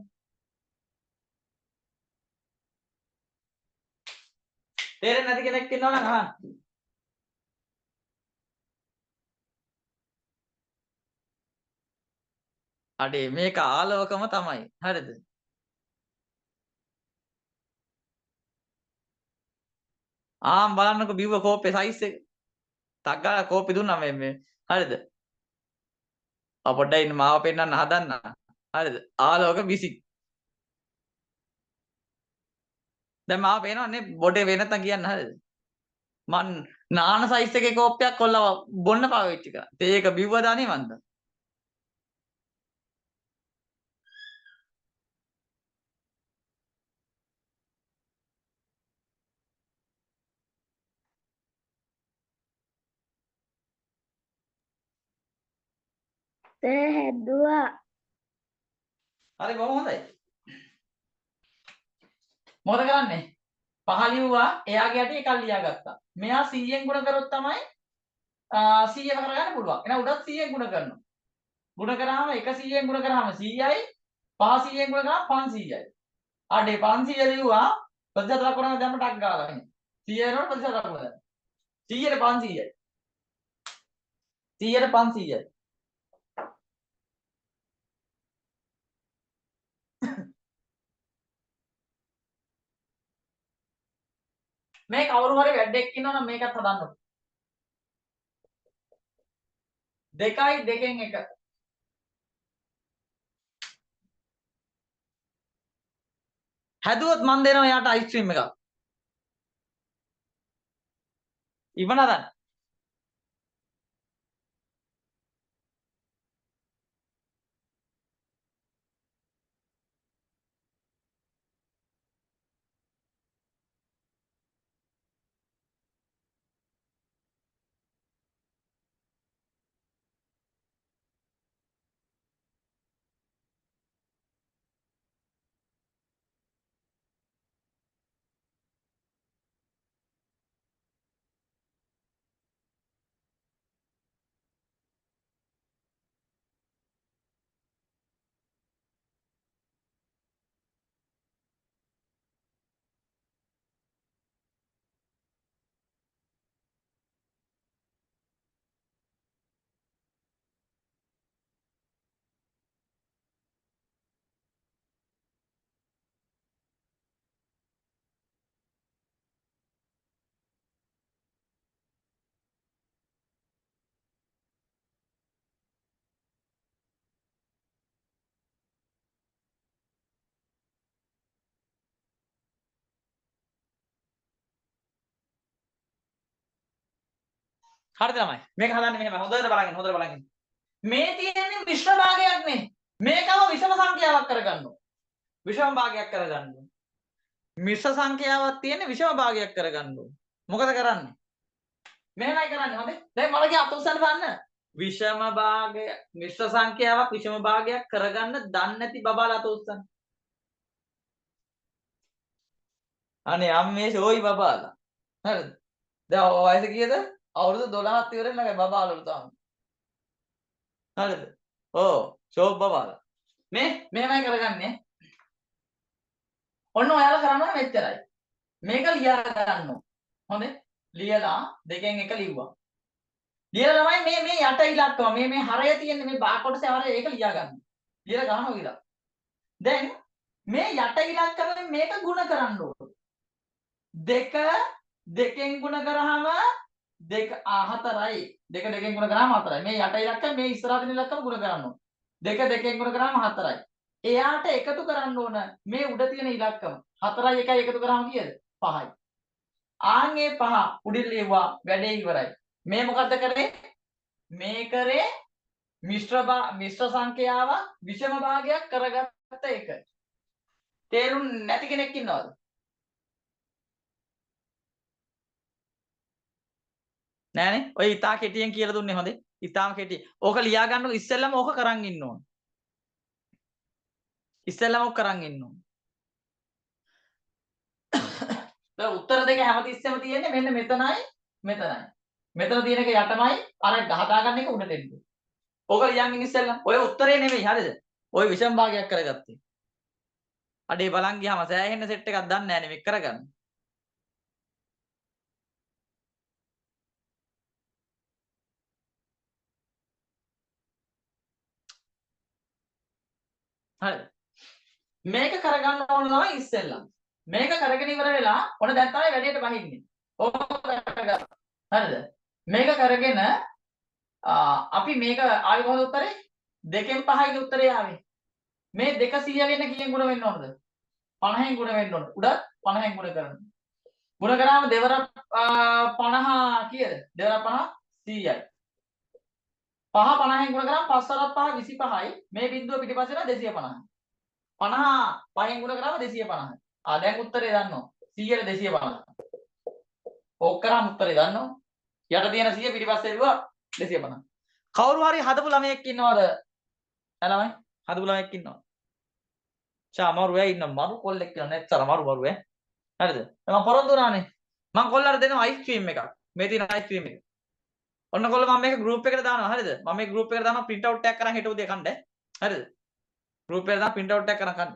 තේරෙන්නේ නැති කෙනෙක් ඉන්නවා නම් අහන්න. අඩේ මේක ආලවකම තමයි. හරිද? බලන්නකෝ බිව්ව කෝප්පේ සයිස් එක. ටක් ගාලා කෝප්පේ දුන්නා මේ හරිද? පොඩ්ඩක් ඉන්න මාව පෙන්නන්න හදන්න. හරිද? ආලෝක 20. දැන් මාව පේනවනේ බොඩේ වෙන නැත්තම් කියන්න හරිද? මන් නාන සයිස් එකේ කෝප්පයක් කොල්ලව බොන්න පාවිච්චි කරා. ඒක බිව්වද අනේ මන්ද? සර් හැදුවා. හරි බොහොම හොඳයි. මොකද කරන්නේ? පහ ලිව්වා එයාගේ යටි එකක් ලියාගත්තා. මෙයා 100ෙන් ගුණ කරොත් තමයි 100ව කරගන්න පුළුවන්. එහෙනම් උඩත් 100ෙන් ගුණ කරනවා. ගුණ කරාම 100ෙන් ගුණ කරාම 100යි. පහ 100ෙන් ගුණ කරාම 500යි. අඩේ 500 ලිව්වා ප්‍රතිශත ලකුණ දැම්ම ටක් ගාලා එහෙනම් 100 වෙනකොට ප්‍රතිශත ලකුණ දැම්ම 100ට 500යි 100ට 500යි මේ කවුරු හරි වැඩක් ඉන්නවා නම් මේකත් හදන්න. 2යි 2කින් 1 හැදුවොත් මන් දෙනවා යාට අයිස්ක්‍රීම් එකක්. ඉවන හදන්න. හරිද ළමයි? මේක හදන්නේ මෙහෙම හොඳට බලන්න. මේ තියෙන්නේ මිශ්‍ර භාගයක් නේ. මේකම විෂම සංඛ්‍යාවක් කරගන්න ඕන. විෂම භාගයක් කරගන්න ඕන. මිශ්‍ර සංඛ්‍යාවක් තියෙන්නේ විෂම භාගයක් කරගන්න ඕන. මොකද කරන්නේ? මෙහෙමයි කරන්නේ හොඳේ. දැන් මලගේ අත උස්සන්න බලන්න. විෂම භාගය මිශ්‍ර සංඛ්‍යාවක් විෂම භාගයක් කරගන්න දන්නේ නැති බබාලා අත උස්සන්න. අනේ අම්මේ ෂෝයි බබාලා. හරිද? දැන් වයස කීයද? අවුරුදු 12ක් ඉවරෙන් ළඟයි බබාලලු තාම. හරිද? ඔව් ෂෝක් බබාලා. මෙහෙමයි කරගන්නේ. ඔන්න ඔයාලා කරන්න මෙච්චරයි. මේක ලියා ගන්න ඕන. හොඳේ? ලියලා 2කින් 1 ලිව්වා. ලියලා තමයි මේ යට ඉලක්කම මේ හරය තියෙන්නේ මේ බා කොටසේ හරය ඒක ලියා ගන්න. ලියලා ගන්නවා කියලා. දැන් මේ යට ඉලක්කමෙන් මේක ಗುಣ කරන්න ඕන. 2 2කින් ಗುಣ කරාම 2 4යි. 2 2කින් ಗುಣ කරාම 4යි. මේ යට ඉලක්කම මේ ඉස්සරහ තියෙන ඉලක්කම ಗುಣ කරන්න ඕන. 2 2කින් ಗುಣ කරාම 4යි. එයාට එකතු කරන්න ඕන මේ උඩ තියෙන ඉලක්කම. 4යි 1යි එකතු කරාම කීයද? 5යි. ආන්ගේ 5 උඩින් ලියුවා වැඩේ ඉවරයි. මේ මොකද්ද කරේ? මේ කරේ මිශ්‍ර සංඛ්‍යාව විෂම භාගයක් කරගත්ත එක. තේරුම් නැති කෙනෙක් ඉන්නවද? නෑනේ. ඔය ඉතා කෙටියෙන් කියලා දුන්නේ හොඳේ. ඉතාම කෙටි. ඕක ලියා ගන්නකො ඉස්සෙල්ලම ඕක කරන් ඉන්න ඕන. ඉස්සෙල්ලම ඕක කරන් ඉන්න ඕන. දැන් උත්තර දෙක හැමතිස්සෙම තියෙන්නේ මෙන්න මෙතනයි මෙතනයි. මෙතන තියෙන එක යටමයි අර හදාගන්න එක උඩට එන්නේ. ඕක ලියන් ඉන්න ඉස්සෙල්ලම. ඔය උත්තරේ නෙමෙයි හරිද? ඔය විෂම භාගයක් කරගත්තේ. අඩේ බලන් ගියාම සෑහෙන සෙට් එකක් දන්නේ නැහැ නේ මේක කරගන්න. හරිද? මේක කරගන්න ඕන තමයි ඉස්සෙල්ලම. මේක කරගෙන ඉවර වෙලා ඔන්න දැන් තමයි වැඩේට බහින්නේ. ඕක කරගන්න. හරිද? මේක කරගෙන අපි මේක ආවේ කොහොමද උත්තරේ? 2කින් 5යි උත්තරේ ආවේ. මේ 200 වෙන්න කීයෙන් ගුණ වෙන්න ඕනද? 50න් ගුණ වෙන්න ඕන. උඩත් 50න් ගුණ කරන්න. ගුණ කරාම දෙවරක් 50 කීයද? දෙවරක් 50 100යි. 5 50න් ගුණ කරාම 5 වරක් 5 25යි. මේ බිඳුව පිටිපස්සේ නම් 250යි. 50 5න් ගුණ කරාම 250යි. දැන් උත්තරේ දන්නවා. 100ට 250. ඕක කරාම උත්තරේ දන්නවා. යට තියෙන 100 පිටිපස්සේ ඉරුවා 250. කවුරු හරි හදපු ළමයෙක් ඉන්නවද? ළමයි හදපු ළමයෙක් ඉන්නවද? මරු වෙයි ඉන්න මරු කොල්ලෙක් කියලා නැත්තර මරු ඈ. හරිද? මම පොරොන්දු වුණානේ. මම කොල්ලන්ට දෙනවා අයිස්ක්‍රීම් එකක්. මේ තියෙන අයිස්ක්‍රීම් එක. ඔන්න කොල්ල මම මේක ගෲප් එකට දානවා. හරිද? මම මේ ගෲප් එකට දානවා print out එකක් කරන් හෙට උදේ කන්න. හරිද? ගෲප් එකට දාන print out එකක් කරන් කන්න.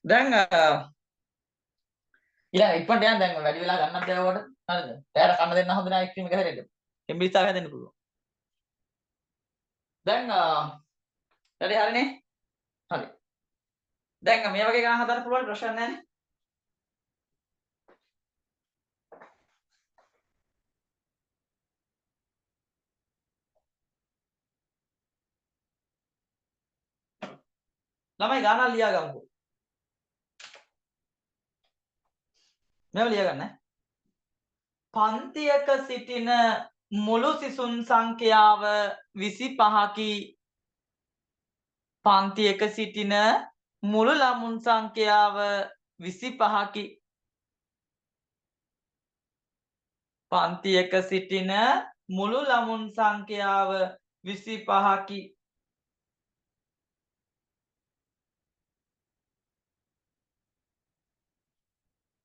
දැන් ඊළඟ ඉක්මනට යන්න දැන් වැඩි වෙලා ගන්නත් බැවට. හරිද? එයාට කන්න දෙන්න හොඳ නෑ අයිස්ක්‍රීම් එක හැරෙන්න. එම්බිස්තාව හැදෙන්න පුළුවන්. දැන් වැඩි හරිනේ. හරි. දැන් මේ වගේ ගණන් හදන්න පුළුවන් ප්‍රශ්න නැහැනේ. ළමයි ගණන් ලියා ගමුකෝ. මේව ලියා ගන්න. පන්තියක සිටින මුළු සිසුන් සංඛ්‍යාව 25කි. පන්තියක සිටින මුළු ළමුන් සංඛ්‍යාව 25කි. පන්තියක සිටින මුළු ළමුන් සංඛ්‍යාව 25කි.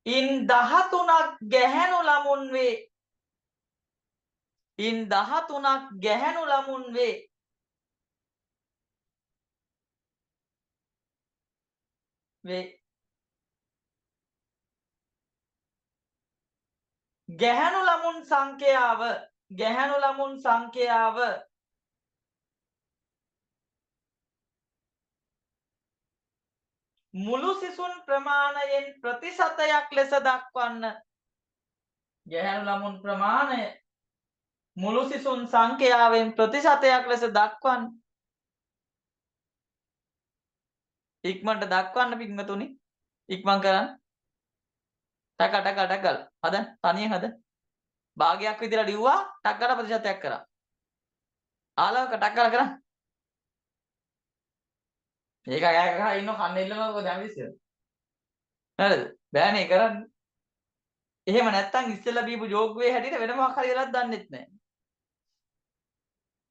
ඉන් 13ක් ගැහැණු ළමුන් වේ. ඉන් 13ක් ගැහැණු ළමුන් වේ. ගැහැණු ළමුන් සංඛ්‍යාව මුළු සිසුන් ප්‍රමාණයෙන් ප්‍රතිශතයක් ලෙස දක්වන්න. ගැහැණු ළමුන් ප්‍රමාණය මුළු සිසුන් සංඛ්‍යාවෙන් ප්‍රතිශතයක් ලෙස දක්වන්න. ඉක්මනට දක්වන්න පින්වතුනි. ඉක්මන් කරන්න. ටක හදන්න. තනියෙන් හදන්න. භාගයක් විදිහට ලිව්වා ටක් ගාලා ප්‍රතිශතයක් කරා. ආලෝක ටක් ගාලා කරා. මේක අය ගහ ඉන්න කන්න ඉල්ලනකො දැන් විශ්සෙ. හරිද? බෑනේ කරන්න. එහෙම නැත්තම් ඉස්සෙල්ලා බීපු ජෝග්වේ හැටියට වෙන මොකක් හරි වෙලක් දන්නෙත් නැහැ.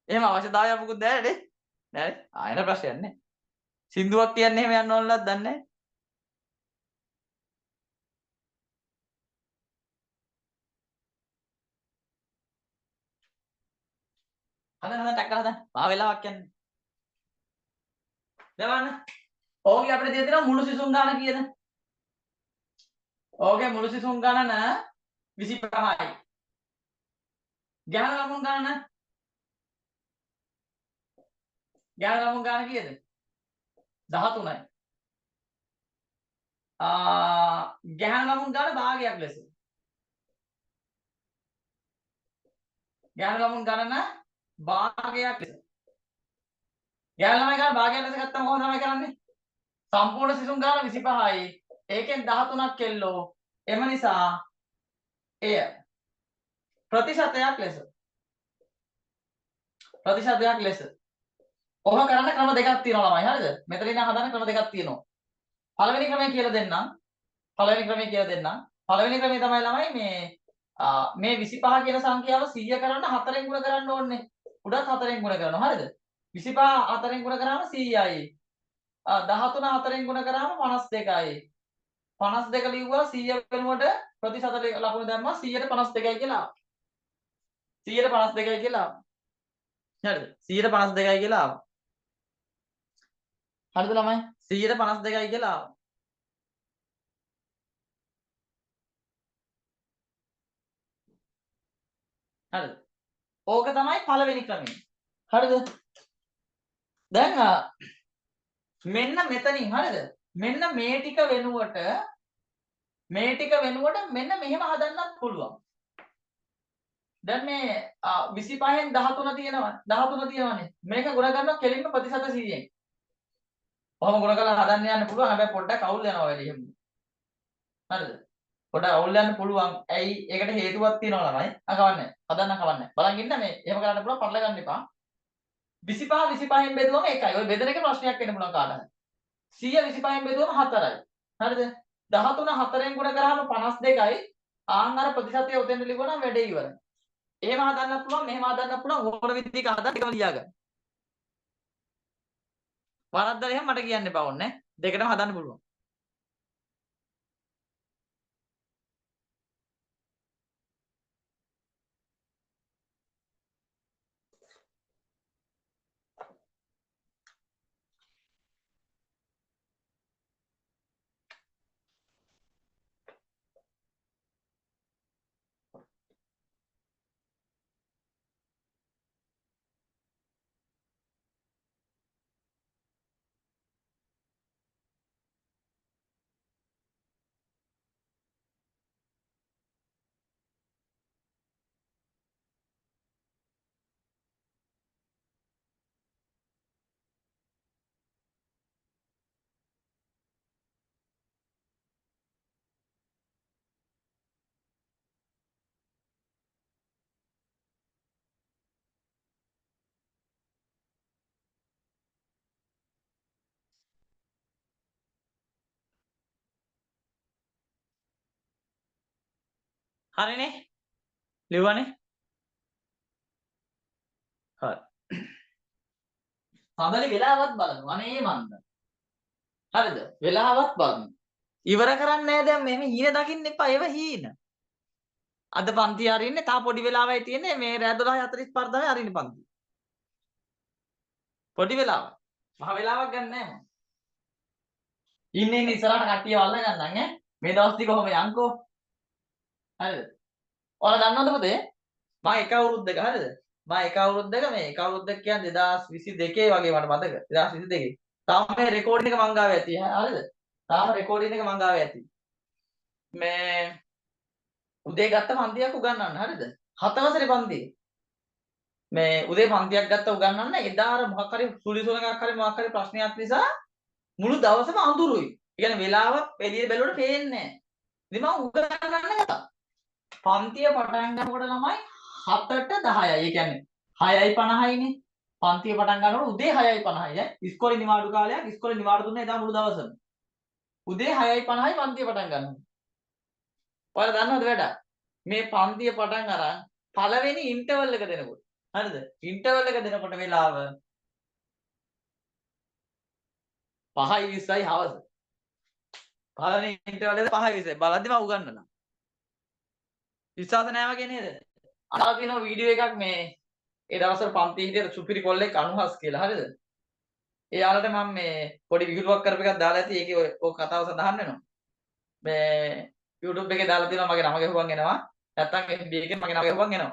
එහෙම අවශ්‍යතාවයක් මොකුත් නැහැ නේ. නෑනේ. ආයෙන ප්‍රශ්නයක් නැහැ. සින්දුවක් කියන්නේ එහෙම යන්න ඕනලත් දන්නේ නැහැ. හදන්න ටක් ගාලා හදන්න. මා වෙලාවක් යන්නේ. දෙවන්න. ඕකේ අපිට දීලා තියෙනවා මුළු සිසුන් ගාන කීයද? ඕකේ මුළු සිසුන් ගණන 25යි. ගැහණු ළමුන් ගාන ගැහණු ළමුන් ගාන කීයද? 13යි. ගැහණු ළමුන් ගාන භාගයක් ලෙස. ගැහණු ළමුන් ගණන භාගයක් ලෙස. ගැහණු ළමයි ගාන භාගයක් ලෙස ගත්තම කොහොමද තමයි කරන්නේ? සම්පූර්ණ සිසුන් ගාන 25යි. ඒකෙන් 13ක් කෙල්ලෝ. එම නිසා එය ප්‍රතිශතයක් ලෙස ඔහොම කරන්න ක්‍රම දෙකක් තියෙනවා ළමයි. හරිද? මෙතන ඉන්න හදන්න ක්‍රම දෙකක් තියෙනවා. පළවෙනි ක්‍රමය කියලා දෙන්නම්. පළවෙනි ක්‍රමය තමයි ළමයි මේ 25 කියන සංඛ්‍යාව 100 කරන්න 4ෙන් ගුණ කරන්න ඕනේ. උඩත් 4ෙන් ගුණ කරනවා. හරිද? 25 4ෙන් ගුණ කරාම 100යි. 13 4ෙන් ගුණ කරාම 52යි. 52 ලිව්වා 100 වෙනුවට ප්‍රතිශත ලකුණු දැම්මා 152යි කියලා. 152යි කියලා. හරිද? 152යි කියලා ආවා. හරිද ළමයි? 152යි කියලා ආවා. හරිද? ඕක තමයි පළවෙනි ක්‍රමය. හරිද? දැන් මෙන්න මෙතනින් හරිද? මෙන්න මේ ටික වෙනුවට මෙන්න මෙහෙම හදන්නත් පුළුවන්. දැන් මේ 25න් 13 තියෙනවනේ. මේක ගුණ කරනවා කෙලින්ම ප්‍රතිශත 100ෙන්. කොහොම ගුණ කරලා හදන්න යන්න පුළුවන්. හැබැයි පොඩ්ඩක් අවුල් යනවා වැඩි එහෙම. හරිද? පොඩ්ඩක් අවුල් යන්න පුළුවන්. ඇයි? ඒකට හේතුවක් තියෙනවා ළමයි. කවන්නේ. හදන්න කවන්නේ. බලන් ඉන්න මේ එහෙම කරන්න පුළුවන් පටල ගන්න එපා. 25 25න් බෙදුවම එකයි. ඔය බෙදෙන එක ප්‍රශ්නයක් වෙන්න පුළුවන් කාට හරි. 100 25න් බෙදුවම 4යි. හරිද? 13 4ෙන් ගුණ කරාම 52යි. ආන් අර ප්‍රතිශතය උතෙන්ට ලියුවා නම් වැඩේ ඉවරයි. එහෙම හදන්නත් පුළුවන්, මෙහෙම හදන්නත් පුළුවන්. ඕන විදිහක හදන්න එකම ලියාගන්න. වරද්දලා එහෙම මට කියන්න එපා ඕනේ. දෙකටම හදන්න පුළුවන්. හරිනේ? ලියුවානේ? හරි. සඳලි වෙලාවත් බලමු. අනේ මන්ද. හරිද? වෙලාවත් බලමු. ඉවර කරන්නේ නැහැ දැන් මෙහෙම හීන දකින්න එපා. ඒව හීන. අද පන්ති අරින්නේ තා පොඩි වෙලාවයි තියෙන්නේ මේ රෑ 12:45 අරින්න පන්ති. පොඩි වෙලාවක්. මහ වෙලාවක් ගන්න නැහැ මම. ඉන්නේ ඉස්සරහට කට්ටිය වල්ල ගන්නම් ඈ. මේ දවස් ටික කොහොම යන්කෝ. හරිද? ඔයාලා දන්නවද පුතේ? මම එක අවුරුද්දක හරිද? මම එක අවුරුද්දක මේ එක අවුරුද්දක කියන්නේ 2022 වගේ මට මතක. 2022. තාම මේ රෙකෝඩින් එක මං ගාවේ ඇති. හරිද? තාම රෙකෝඩින් එක මං ගාවේ ඇති. මේ උදේ ගත්ත පන්තියක් උගන්වන්න හරිද? 7 වසරේ පන්තියේ. මේ උදේ පන්තියක් ගත්ත උගන්වන්න එදා අර මොකක් හරි සුලිසුලඟක් හරි මොකක් හරි ප්‍රශ්නයක් නිසා මුළු දවසම අඳුරුයි. ඒ කියන්නේ වෙලාව එළියේ බැලුවට පේන්නේ නැහැ. ඉතින් මම උගන්වන්න ගත්තා. පන්තිය පටන් ගන්නකොට ළමයි 7ට 10යි. ඒ කියන්නේ 6:50යිනේ. පන්තිය පටන් ගන්නකොට උදේ 6:50යි ඈ. ඉස්කෝලේ නිවාඩු කාලයක්. ඉස්කෝලේ නිවාඩු දුන්නේ එදා මුළු දවසම. උදේ 6:50යි පන්තිය පටන් ගන්නවා. ඔයාලා දන්නවද වැඩ? මේ පන්තිය පටන් අරන් පළවෙනි ඉන්ටර්වල් එක දෙනකොට. හරිද? ඉන්ටර්වල් එක දෙනකොට වෙලාව 5:20යි හවස. පළවෙනි ඉන්ටර්වල් එක 5:20යි. බලද්දි මම උගන්වනවා. විශ්වාස නැහැ වගේ නේද? අහලා තියෙන වීඩියෝ එකක් මේ ඒ දවස්වල පන්තියේ හිටිය සුපිරි කොල්ලෙක් අනුහස් කියලා. හරිද? එයාලට මම මේ පොඩි විහිළුවක් කරපු එකක් දාලා ඇති. ඒකේ ඔය කතාව සඳහන් වෙනවා. මේ YouTube එකේ දාලා තියෙනවා මගේ නම ගහුවන් එනවා. නැත්තම් FB එකේ මගේ නම ගහුවන් එනවා.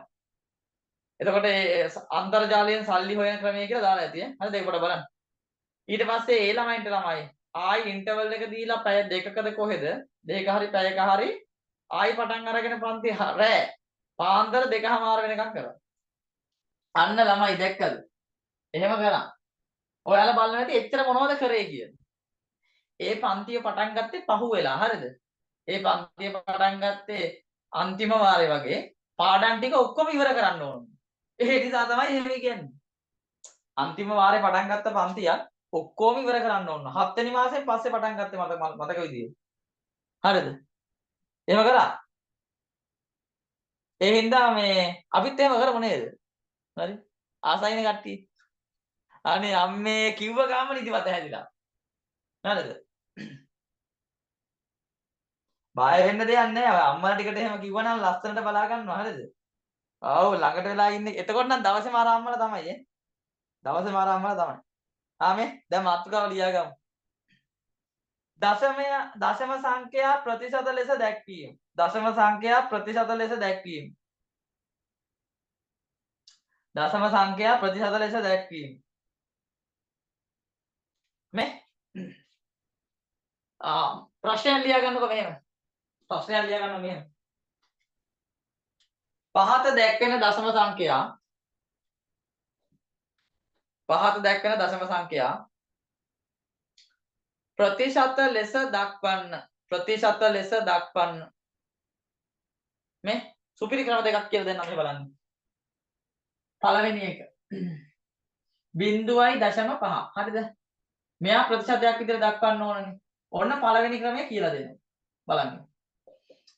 එතකොට ඒ අන්තර්ජාලයෙන් සල්ලි හොයන ක්‍රමය කියලා දාලා ඇති ඈ. හරිද? ඒක පොඩ්ඩක් බලන්න. ඊට පස්සේ ඒ ළමයින්ට තමයි ආයි ඉන්ටර්වල් එක දීලා පැය දෙකකද කොහෙද? දෙක හරි පැයක හරි ආයි පටන් අරගෙන පන්ති රෑ පාන්දර 2:00 වෙනකම් කරා. අන්න ළමයි දැක්කද? එහෙම කරා. ඔයාලා බලන්න ඇති එච්චර මොනවද කරේ කියලා. ඒ පන්තිය පටන් ගත්තේ පහුවෙලා හරිද? ඒ පන්තිය පටන් ගත්තේ අන්තිම වාරේ වගේ පාඩම් ටික ඔක්කොම ඉවර කරන්න ඕන. ඒ නිසා තමයි එහෙම කියන්නේ. අන්තිම වාරේ පටන් ගත්ත පන්තියක් ඔක්කොම ඉවර කරන්න ඕන. 7 වෙනි මාසෙන් පස්සේ පටන් ගත්තේ මතක විදියට. හරිද? එහෙම කරා. ඒ හින්දා මේ අපිත් එහෙම කරමු නේද? හරි. ආසයින කට්ටිය. අනේ අම්මේ කිව්ව ගාම නිදිමත හැදිලා. නේද? බය වෙන්න දෙයක් නැහැ. අම්මලා ටිකට එහෙම කිව්වනම් ලස්සනට බලා ගන්නවා හරිද? ආව් ළඟට වෙලා ඉන්නේ. එතකොට නම් දවසේම අර අම්මලා තමයි ඈ. දවසේම අර අම්මලා තමයි. ආමේ දැන් මාතෘකාව ලියාගමු. දශම සංඛ්‍යා ප්‍රතිශත ලෙස දැක්වීම. දශම සංඛ්‍යා ප්‍රතිශත ලෙස දැක්වීම. දශම සංඛ්‍යා ප්‍රතිශත ලෙස දැක්වීම. මේ ප්‍රශ්නයක් ලියා ගන්නකො මෙහෙම. ප්‍රශ්නයක් ලියා ගන්න මෙහෙම. පහත දැක්වෙන දශම සංඛ්‍යා ප්‍රතිශත ලෙස දක්වන්න. ප්‍රතිශත ලෙස දක්වන්න. මේ සුපිරි ක්‍රම දෙකක් කියලා දෙන්නම් මේ බලන්න. පළවෙනි එක 0.5 හරිද? මෙයා ප්‍රතිශතයක් විදිහට දක්වන්න ඕනනේ. ඔන්න පළවෙනි ක්‍රමය කියලා දෙනවා. බලන්න.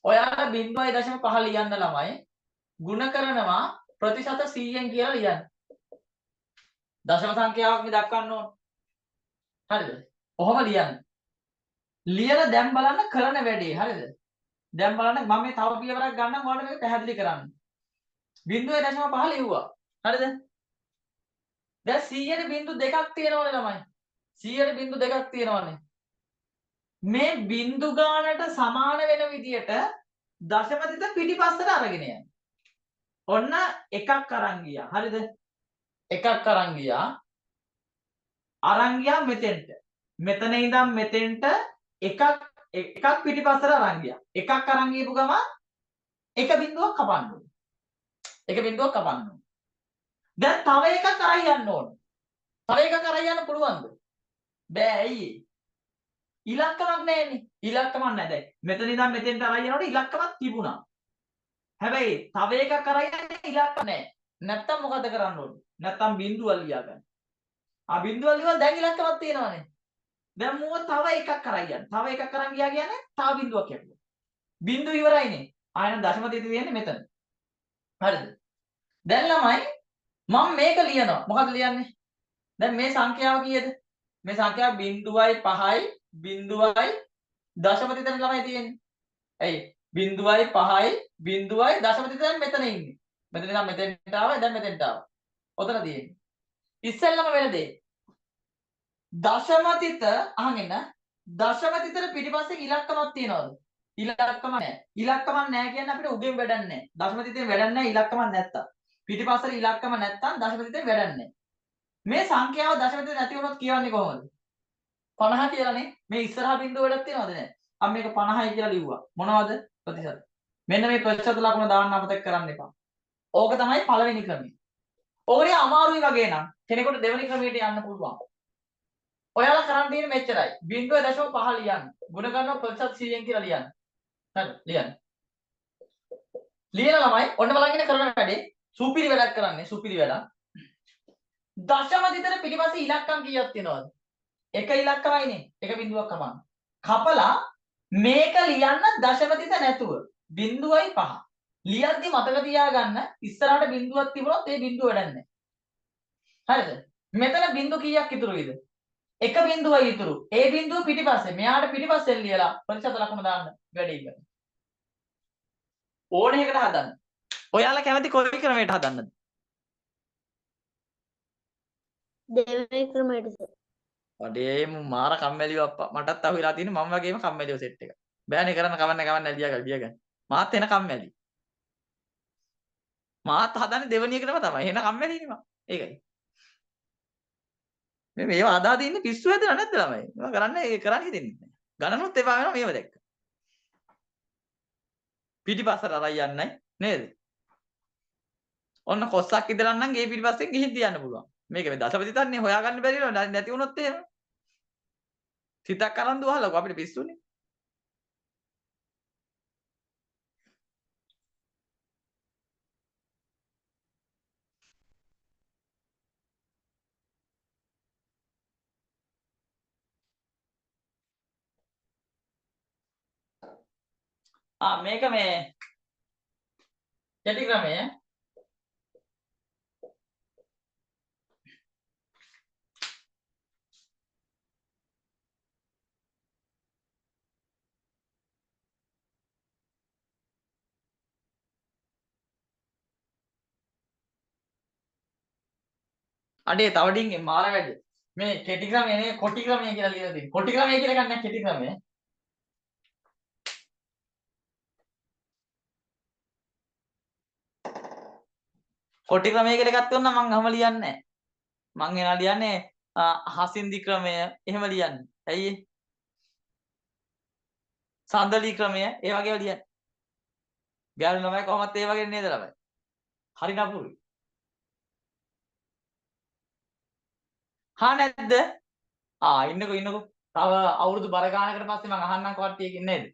ඔයාලා 0.5 ලියන්න ළමයි ಗುಣ කරනවා ප්‍රතිශත 100න් කියලා ලියන්න. දශම සංඛ්‍යාවක් මේ දක්වන්න ඕන. හරිද? කොහොම ලියන්න? ලියලා දැන් බලන්න කරන වැඩේ. හරිද? දැන් බලන්න මම මේ තව පියවරක් ගන්නම් ඔයාලට මේක පැහැදිලි කරන්න. 0.5 ලියුවා. හරිද? දැන් 100ට බිංදු දෙකක් තියෙනවනේ ළමයි. 100ට බිංදු දෙකක් තියෙනවනේ. මේ බිංදු ගානට සමාන වෙන විදියට දශම තිත පිටිපස්සට අරගෙන යන්න. ඔන්න එකක් අරන් ගියා. හරිද? එකක් අරන් ගියා. අරන් ගියා මෙතෙන්ට. මෙතන ඉඳන් මෙතෙන්ට එකක් පිටිපස්සට අරන් ගියා. එකක් අරන් ගියපු ගමන් එක බිංදුවක් කපන්න ඕනේ. එක බිංදුවක් කපන්න ඕනේ. දැන් තව එකක් අරන් යන්න ඕනේ. තව එකක් අරන් යන්න පුළුවන්ද? බෑ ඇයි? ඉලක්කමක් නැහැනේ. ඉලක්කමක් නැහැ දැන්. මෙතන ඉඳන් මෙතෙන්ට අරන් යනකොට ඉලක්කමක් තිබුණා. හැබැයි තව එකක් අරන් යන්නේ ඉලක්ක නැහැ. නැත්තම් මොකද කරන්න ඕනේ? නැත්තම් බිංදුවල් ලියා ගන්න. බිංදුවල් ලියුවා දැන් ඉලක්කමක් තියෙනවනේ. දැන් මම තව එකක් අරන් යන්න. තව එකක් අරන් ගියා කියන්නේ තව බිංදුවක් යනවා. බිංදුව ඉවරයිනේ. ආයෙත් දශම තිත තියෙන්නේ මෙතන. හරිද? දැන් ළමයි මම මේක ලියනවා. මොකද ලියන්නේ? දැන් මේ සංඛ්‍යාව කීයද? මේ සංඛ්‍යාව 0.5යි 0.5යි දශම තිතෙන් ළමයි තියෙන්නේ. ඇයි? 0.5යි 0.5යි දශම තිතෙන් මෙතන ඉන්නේ. මෙතන ඉඳන් මෙතෙන්ට ආවා දැන් මෙතෙන්ට ආවා. ඔතන තියෙන්නේ. ඉස්සෙල්ලම වෙන දේ. දශම තිත අහගෙන ඉන්න. දශම තිතේ පිටිපස්සේ ඉලක්කමක් තියනවද? ඉලක්කම නැහැ. ඉලක්කමක් නැහැ කියන්නේ අපිට උගෙන් වැඩක් නැහැ. දශම තිතෙන් වැඩක් නැහැ ඉලක්කමක් නැත්තම්. පිටිපස්සට ඉලක්කම නැත්තම් දශම තිතෙන් වැඩක් නැහැ. මේ සංඛ්‍යාව දශම තිත නැති වුණොත් කියවන්නේ කොහොමද? 50 කියලානේ. මේ ඉස්සරහා බිංදුව වැඩක් තියනවද නැහැ? අපි මේක 50යි කියලා ලිව්වා. මොනවද? ප්‍රතිශත. මෙන්න මේ ප්‍රතිශත ලකුණ දාන්න අමතක කරන්න එපා. ඕක තමයි පළවෙනි ක්‍රමය. ඕකේ අමාරුයි වගේ නම් කෙනෙකුට දෙවෙනි ක්‍රමයට යන්න පුළුවන්. ඔයාලා කරන් තියෙන්නේ මෙච්චරයි. 0.5 ලියන්න. ගුණ කරනවා ප්‍රතිශත 100න් කියලා ලියන්න. හරි ලියන්න. ලියන ළමයි ඔන්න බලන්න කරන වැඩේ සුපිරි වැඩක් කරන්නේ සුපිරි වැඩක්. දශම තිතේ පිටිපස්සේ ඉලක්කම් කීයක් තියෙනවද? එක ඉලක්කමයිනේ. එක බිංදුවක් කපන්න. කපලා මේක ලියන්න දශම තිත නැතුව 0.5. ලියද්දි මතක තියාගන්න ඉස්සරහට බිංදුවක් තිබුණොත් ඒ බිංදුව වැඩක් නැහැ. හරිද? මෙතන බිංදු කීයක් ඉතුරු වෙයිද? එක බිංදුවයි ඉතුරු. ඒ බිංදුව පිටිපස්සේ මෙයාට පිටිපස්සෙන් ලියලා ප්‍රතිශත ලකුණ දාන්න වැඩේ ඉවරයි. ඕන එකකට හදන්න. ඔයාලා කැමති කොයි ක්‍රමයකට හදන්නද? දෙවෙනි ක්‍රමයට සර්. වඩේම මාර කම්මැලිව අප්පා. මටත් අහුවෙලා තියෙන්නේ මම වගේම කම්මැලිව සෙට් එක. බෑනේ කරන්න කවන්න ලියා ගන්න. මාත් එන කම්මැලි. මාත් හදන්නේ දෙවෙනි එකටම තමයි. එහෙනම් කම්මැලිනේ මම. ඒකයි. මේ මේවා අදා දින්නේ පිස්සු හැදලා නැද්ද ළමයි? මේවා කරන්නේ කරන්න හිතෙන්නේ නැහැ. ගණනුත් එපා වෙනවා මේව දැක්ක. පිටිපස්සට අරයි යන්නයි නේද? ඔන්න කොස්සක් ඉදලා නම් ගේ පිටිපස්සෙන් ගිහින් තියන්න පුළුවන්. මේක මේ දසපති තන්නේ හොයාගන්න බැරි නෝ නැති වුණොත් එහෙම. සිතක් අරන් දුවහලකෝ අපිට පිස්සුනේ. මේක මේ කෙටි ක්‍රමය. අඩේ තව ඩිංගේ මාර වැඩ. මේ කෙටි ක්‍රමය නේ කොටි ක්‍රමය කියලා ලියලා තියෙන්නේ. කොටි ක්‍රමය කියලා ගන්න කෙටි ක්‍රමය. කොටි ක්‍රමය කියලා එකක් තියෙනවා මම අහම ලියන්නේ නැහැ. මං එනවා ලියන්නේ හසින්දි ක්‍රමය එහෙම ලියන්නේ. ඇයි ඒ? සඳලි ක්‍රමය ඒ වගේම ලියන්නේ. ගෑනු ළමයි කොහොමත් ඒ වගේ නේද ළමයි? හරි නපුරුයි. නැද්ද? ඉන්නකෝ. තව අවුරුදු බර ගානකට පස්සේ මං අහන්නම් කට්ටියකින් නේද?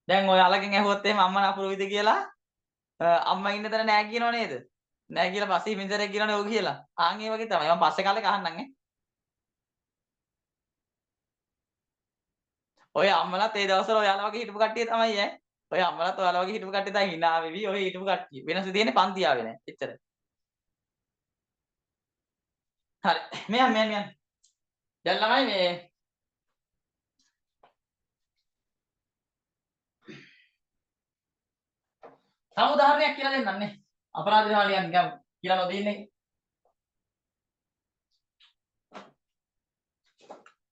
දැන් ඔය අලගෙන් ඇහුවොත් එහෙම අම්මා නපුරුයිද කියලා අම්මා ඉන්න තැන නෑ කියනව නේද? නෑ කියලා පස්සේ මින්දරේ කියනවනේ ඔය කියලා. ඒ වගේ තමයි. මම පස්සේ කාලේ අහන්නම් ඈ. ඔය අම්මලාත් ඒ දවස්වල ඔයාලා වගේ හිටපු කට්ටිය තමයි ඈ. ඔය අම්මලාත් ඔයාලා වගේ හිටපු කට්ටිය තමයි hina වෙවි ඔය හිටපු කට්ටිය. වෙනස තියෙන්නේ පන්ති ආවේ නෑ. එච්චර. හරි. මෙයන්. දැන් ළමයි මේ තව උදාහරණයක් කියලා දෙන්නම් නේ. අපරාධ විභාගයක් නිකන් කියලා නොදෙන්නේ.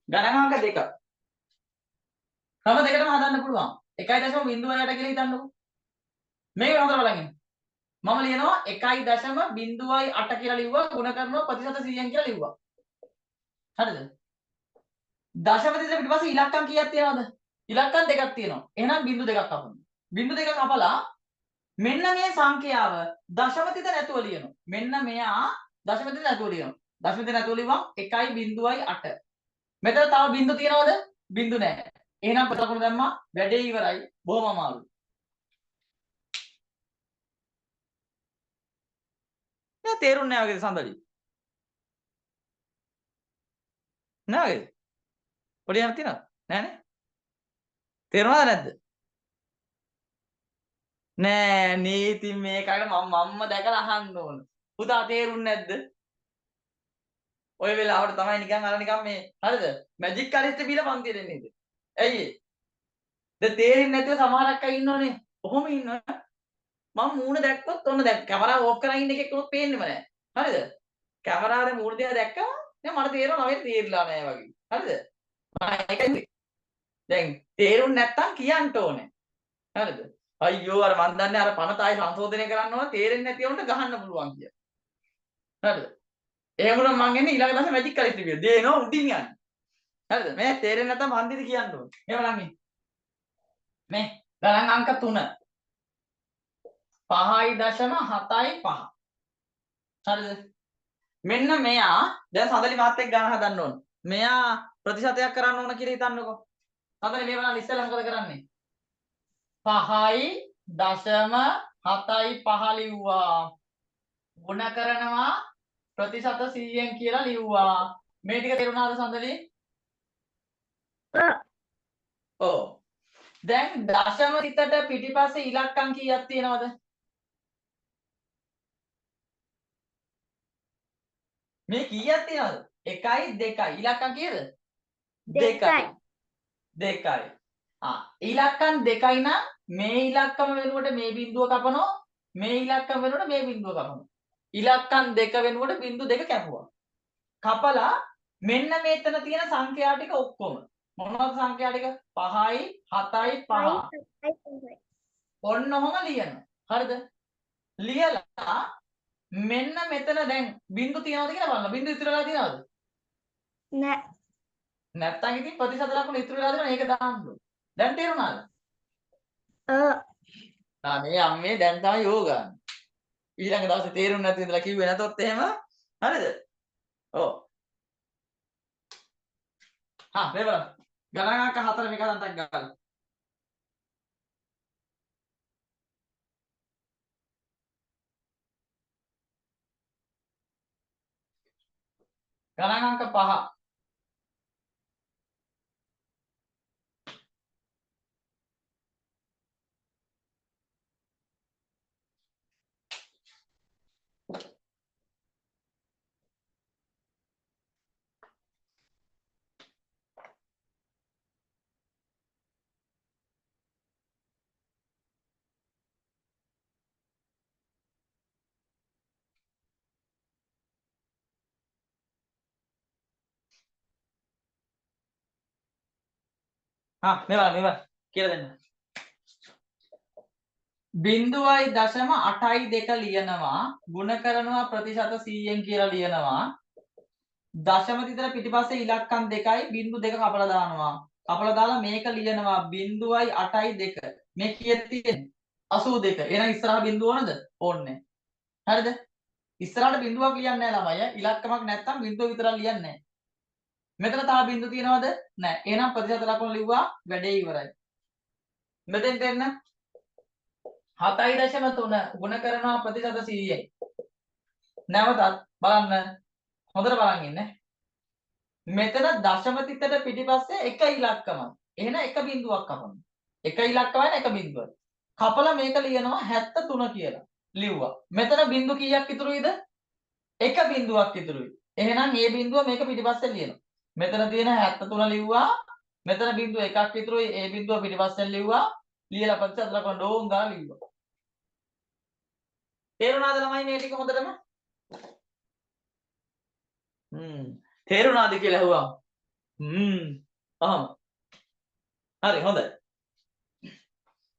ගණනාංක දෙක. ක්‍රම දෙකටම හදන්න පුළුවන්. 1.08 කියලා හිතන්නකෝ. මේක හොඳට බලන්න. මම ලියනවා 1.08 කියලා ලිව්වා ගුණ කරනවා ප්‍රතිශත 100න් කියලා ලිව්වා. හරිද? දශමපති දෙක පිටපස්සේ ඉලක්කම් කීයක් තියෙනවද? ඉලක්කම් දෙකක් තියෙනවා. එහෙනම් බිංදු දෙකක් අපමු. බිංදු දෙකක් අපලා මෙන්න මේ සංඛ්‍යාව දශමපතිද නැතුව ලියනවා. මෙන්න මෙයා දශමපතිද නැතුව ලියනවා. දශමපති නැතුව ලිව්වම 1.08. මෙතන තව බිංදු තියනවද? බිංදු නැහැ. එහෙනම් ප්‍රතිලකුණු දැම්මා වැඩේ ඉවරයි. බොහොම අමාරුයි. නෑ තේරුන්නේ නැහැ වගේද සඳලි? නෑ වගේද? පොඩි යමක් තියෙනවද? නෑනේ. තේරුණාද නැද්ද? නෑ නීති මේකට මම්ම දැකලා අහන්න ඕන. පුතා තේරුන්නේ නැද්ද? ඔය වෙලාවට තමයි නිකන් අර නිකන් මේ හරිද? මැජික් කාලෙත් බීලා පන්තියට එන්නේ ඉතින්. ඇයි ඒ? දැන් තේරෙන්නේ නැතුව සමහරක් අය ඉන්නෝනේ. කොහොම ඉන්නවද? මම මූණ දැක්කොත් ඔන්න දැන් කැමරාව ඕෆ් කරලා ඉන්න එකෙක් උනොත් පේන්නේම නැහැ. හරිද? කැමරාවේ මූණ දිහා දැක්කම දැන් මට තේරෙනවා නවෙත් තේරිලා නැහැ වගේ. හරිද? මම ඒකයි දැන් තේරුන්නේ නැත්තම් කියන්න ඕනේ. හරිද? අයියෝ අර මන් දන්නේ අර පනත ආයි සංශෝධනය කරන්න ඕන තේරෙන්නේ නැති වුණොත් ගහන්න පුළුවන් කියලා. හරිද? එහෙම නම් මං එන්නේ ඊළඟ දවසේ මැජික් කරලා ඉතිරිය. දේනවා උඩින් යන්නේ. හරිද? මේ තේරෙන්නේ නැත්තම් මන්දිරි කියන්න ඕන. එහෙම නම් මේ ගණන් අංක 3 5.75. හරිද? මෙන්න මෙයා දැන් සඳලි මාත් එක්ක ගණන් හදන්න ඕන. මෙයා ප්‍රතිශතයක් කරන්න ඕන කියලා හිතන්නකෝ. සඳලි මේ බලන්න ඉස්සෙල්ලා මොකද කරන්නේ? 5.75 ලිව්වා. ගුණ කරනවා ප්‍රතිශත 100න් කියලා ලිව්වා. මේ ටික තේරුණාද සඳලි? ඔව්. දැන් දශම සිතට පිටිපස්සේ ඉලක්කම් කීයක් තියෙනවද? මේ කීයක් තියෙනවද? 1යි 2යි. ඉලක්කම් කීයද? 2යි. ඉලක්කම් 2යි නම් මේ ඉලක්කම වෙනුවට මේ බිඳුව කපනවා. මේ ඉලක්කම වෙනුවට මේ බිඳුව කපනවා. ඉලක්කම් 2 වෙනුවට බිඳු 2 කැපුවා. කපලා මෙන්න මෙතන තියෙන සංඛ්‍යා ටික ඔක්කොම මොනවද සංඛ්‍යා ටික? 5යි 7යි 5. ඔන්න ඔහම ලියනවා. හරිද? ලියලා මෙන්න මෙතන දැන් බිංදු තියනවද කියලා බලන්න. බිංදු ඉතුරු වෙලා තියනවද? නෑ. නැත්තම් ඉතින් ප්‍රතිශත ලකුණු ඉතුරු වෙලා දෙනවා. ඒක දාන්න ඕනේ. දැන් තේරුණාද? මේ අම්මේ දැන් තමයි යෝගාන්නේ. ඊළඟ දවසේ තේරුම් නැති ඉඳලා කිව්වේ නැතොත් එහෙම හරිද? ඔව්. මේ බලන්න. ගණනාංක 4 මේක දන්ටක් ගන්න. ගණනාංක 5. මේ බලන්න කියලා දෙන්න. 0.82 ලියනවා ಗುಣ කරනවා ප්‍රතිශත 100න් කියලා ලියනවා. දශම තිතර පිටිපස්සේ ඉලක්කම් දෙකයි 0.2 කපලා දානවා. කපලා දාලා මේක ලියනවා 0.82. මේ කීයද තියෙන්නේ? 82. එහෙනම් ඉස්සරහ බිඳුව ඕනද? ඕනේ. හරිද? ඉස්සරහට බිඳුවක් ලියන්නේ නැහැ ළමයි. ඉලක්කමක් නැත්තම් බිඳුව විතරක් ලියන්නේ නැහැ. මෙතන තව බිඳු තියනවද? නැහැ. එහෙනම් ප්‍රතිශත ලකුණු ලිව්වා වැඩේ ඉවරයි. මෙතෙන්ට එන්න 7.3 ගුණ කරනවා ප්‍රතිශත 100යි. නැවතත් බලන්න. හොඳට බලන් ඉන්න. මෙතන දශම තිතට පිටිපස්සේ එක ඉලක්කමක්. එහෙනම් එක බිඳුවක් කපනවා. එක ඉලක්කමයි එක බිඳුවක්. කපලා මේක ලියනවා 73 කියලා. ලිව්වා. මෙතන බිඳු කීයක් ඉතුරුයිද? එක බිඳුවක් ඉතුරුයි. එහෙනම් මේ බිඳුව මේක පිටිපස්සේ ලියනවා. මෙතන තියෙන 73 ලිව්වා. මෙතන බිඳුව එකක් ඉතුරුයි. ඒ බිඳුව පිටිපස්සෙන් ලිව්වා. ලියලා ප්‍රතිශත ලකුණ ඩෝන් ගාලා ලිව්වා. තේරුණාද ළමයි මේ ටික හොඳටම? තේරුණාද කියලා අහුවා. හරි හොඳයි.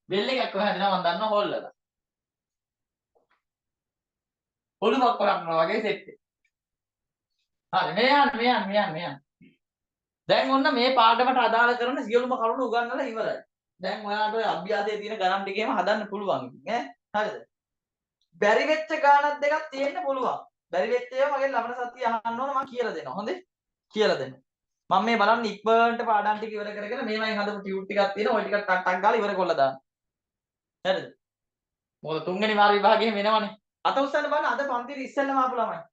බෙල් එකක් කොහෙන්ද මම දන්නවා හොල්ලලා. ඔළුවක් කරනවා වගේ සෙට් එක. හරි මේ යන්න. දැන් ඔන්න මේ පාඩමට අදාළ කරන සියලුම කරුණු උගන්වලා ඉවරයි. දැන් ඔයාලට ඔය අභ්‍යාසයේ තියෙන ගණන් ටිකේම හදන්න පුළුවන් ඉතින් ඈ. හරිද? බැරි වෙච්ච ගණන් දෙකක් තියෙන්න පුළුවන්. බැරි වෙච්ච ඒවා මගේ ලබන සතිය අහන්න ඕන මම කියලා දෙනවා. හොඳේ? කියලා දෙන්න. මම මේ බලන්න ඉක්මනට පාඩම් ටික ඉවර කරගෙන මේවයින් හදපු ටියුට් ටිකක් තියෙනවා. ওই ටික ටක් ටක් ගාලා ඉවර කරලා දාන්න. හරිද? මොකද තුන්වෙනි වාර විභාගයෙන් වෙනවනේ. අත උස්සන්න බලන්න අද පන්තියේ ඉස්සෙල්ලම ආපු ළමයි.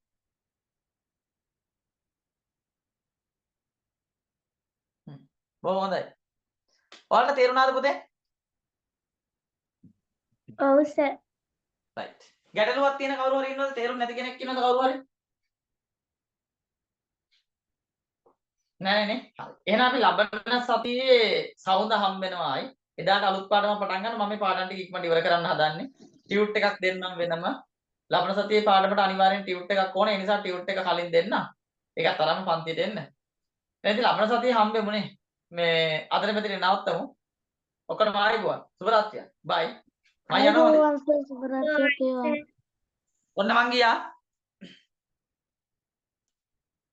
බොහොම හොඳයි. ඔයාලට තේරුණාද පුතේ? ඔව් සර්. right. ගැටලුවක් තියෙන කවුරු හරි ඉන්නවද? තේරුම් නැති කෙනෙක් ඉන්නවද කවුරු හරි? නෑ නේ. හරි. එහෙනම් අපි ලබන සතියේ සවුන්ද හම්බ වෙනවායි. එදාට අලුත් පාඩමක් පටන් ගන්න මම මේ පාඩම් ටික ඉක්මනට ඉවර කරන්න හදන්නේ. ටියුට් එකක් දෙන්නම් වෙනම. ලබන සතියේ පාඩමට අනිවාර්යෙන් ටියුට් එකක් ඕනේ. ඒ නිසා ටියුට් එක කලින් දෙන්න. ඒකත් අරන් පන්තියට එන්න. එහෙනම් ලබන සතියේ හම්බෙමුනේ. මේ අදට මෙතන නවත්තමු. ඔක්කොටම ආයිබෝවන්. සුබ රාත්‍රියක්. බයි. මම යනවා. සුබ රාත්‍රියක් වේවා. ඔන්න මං ගියා.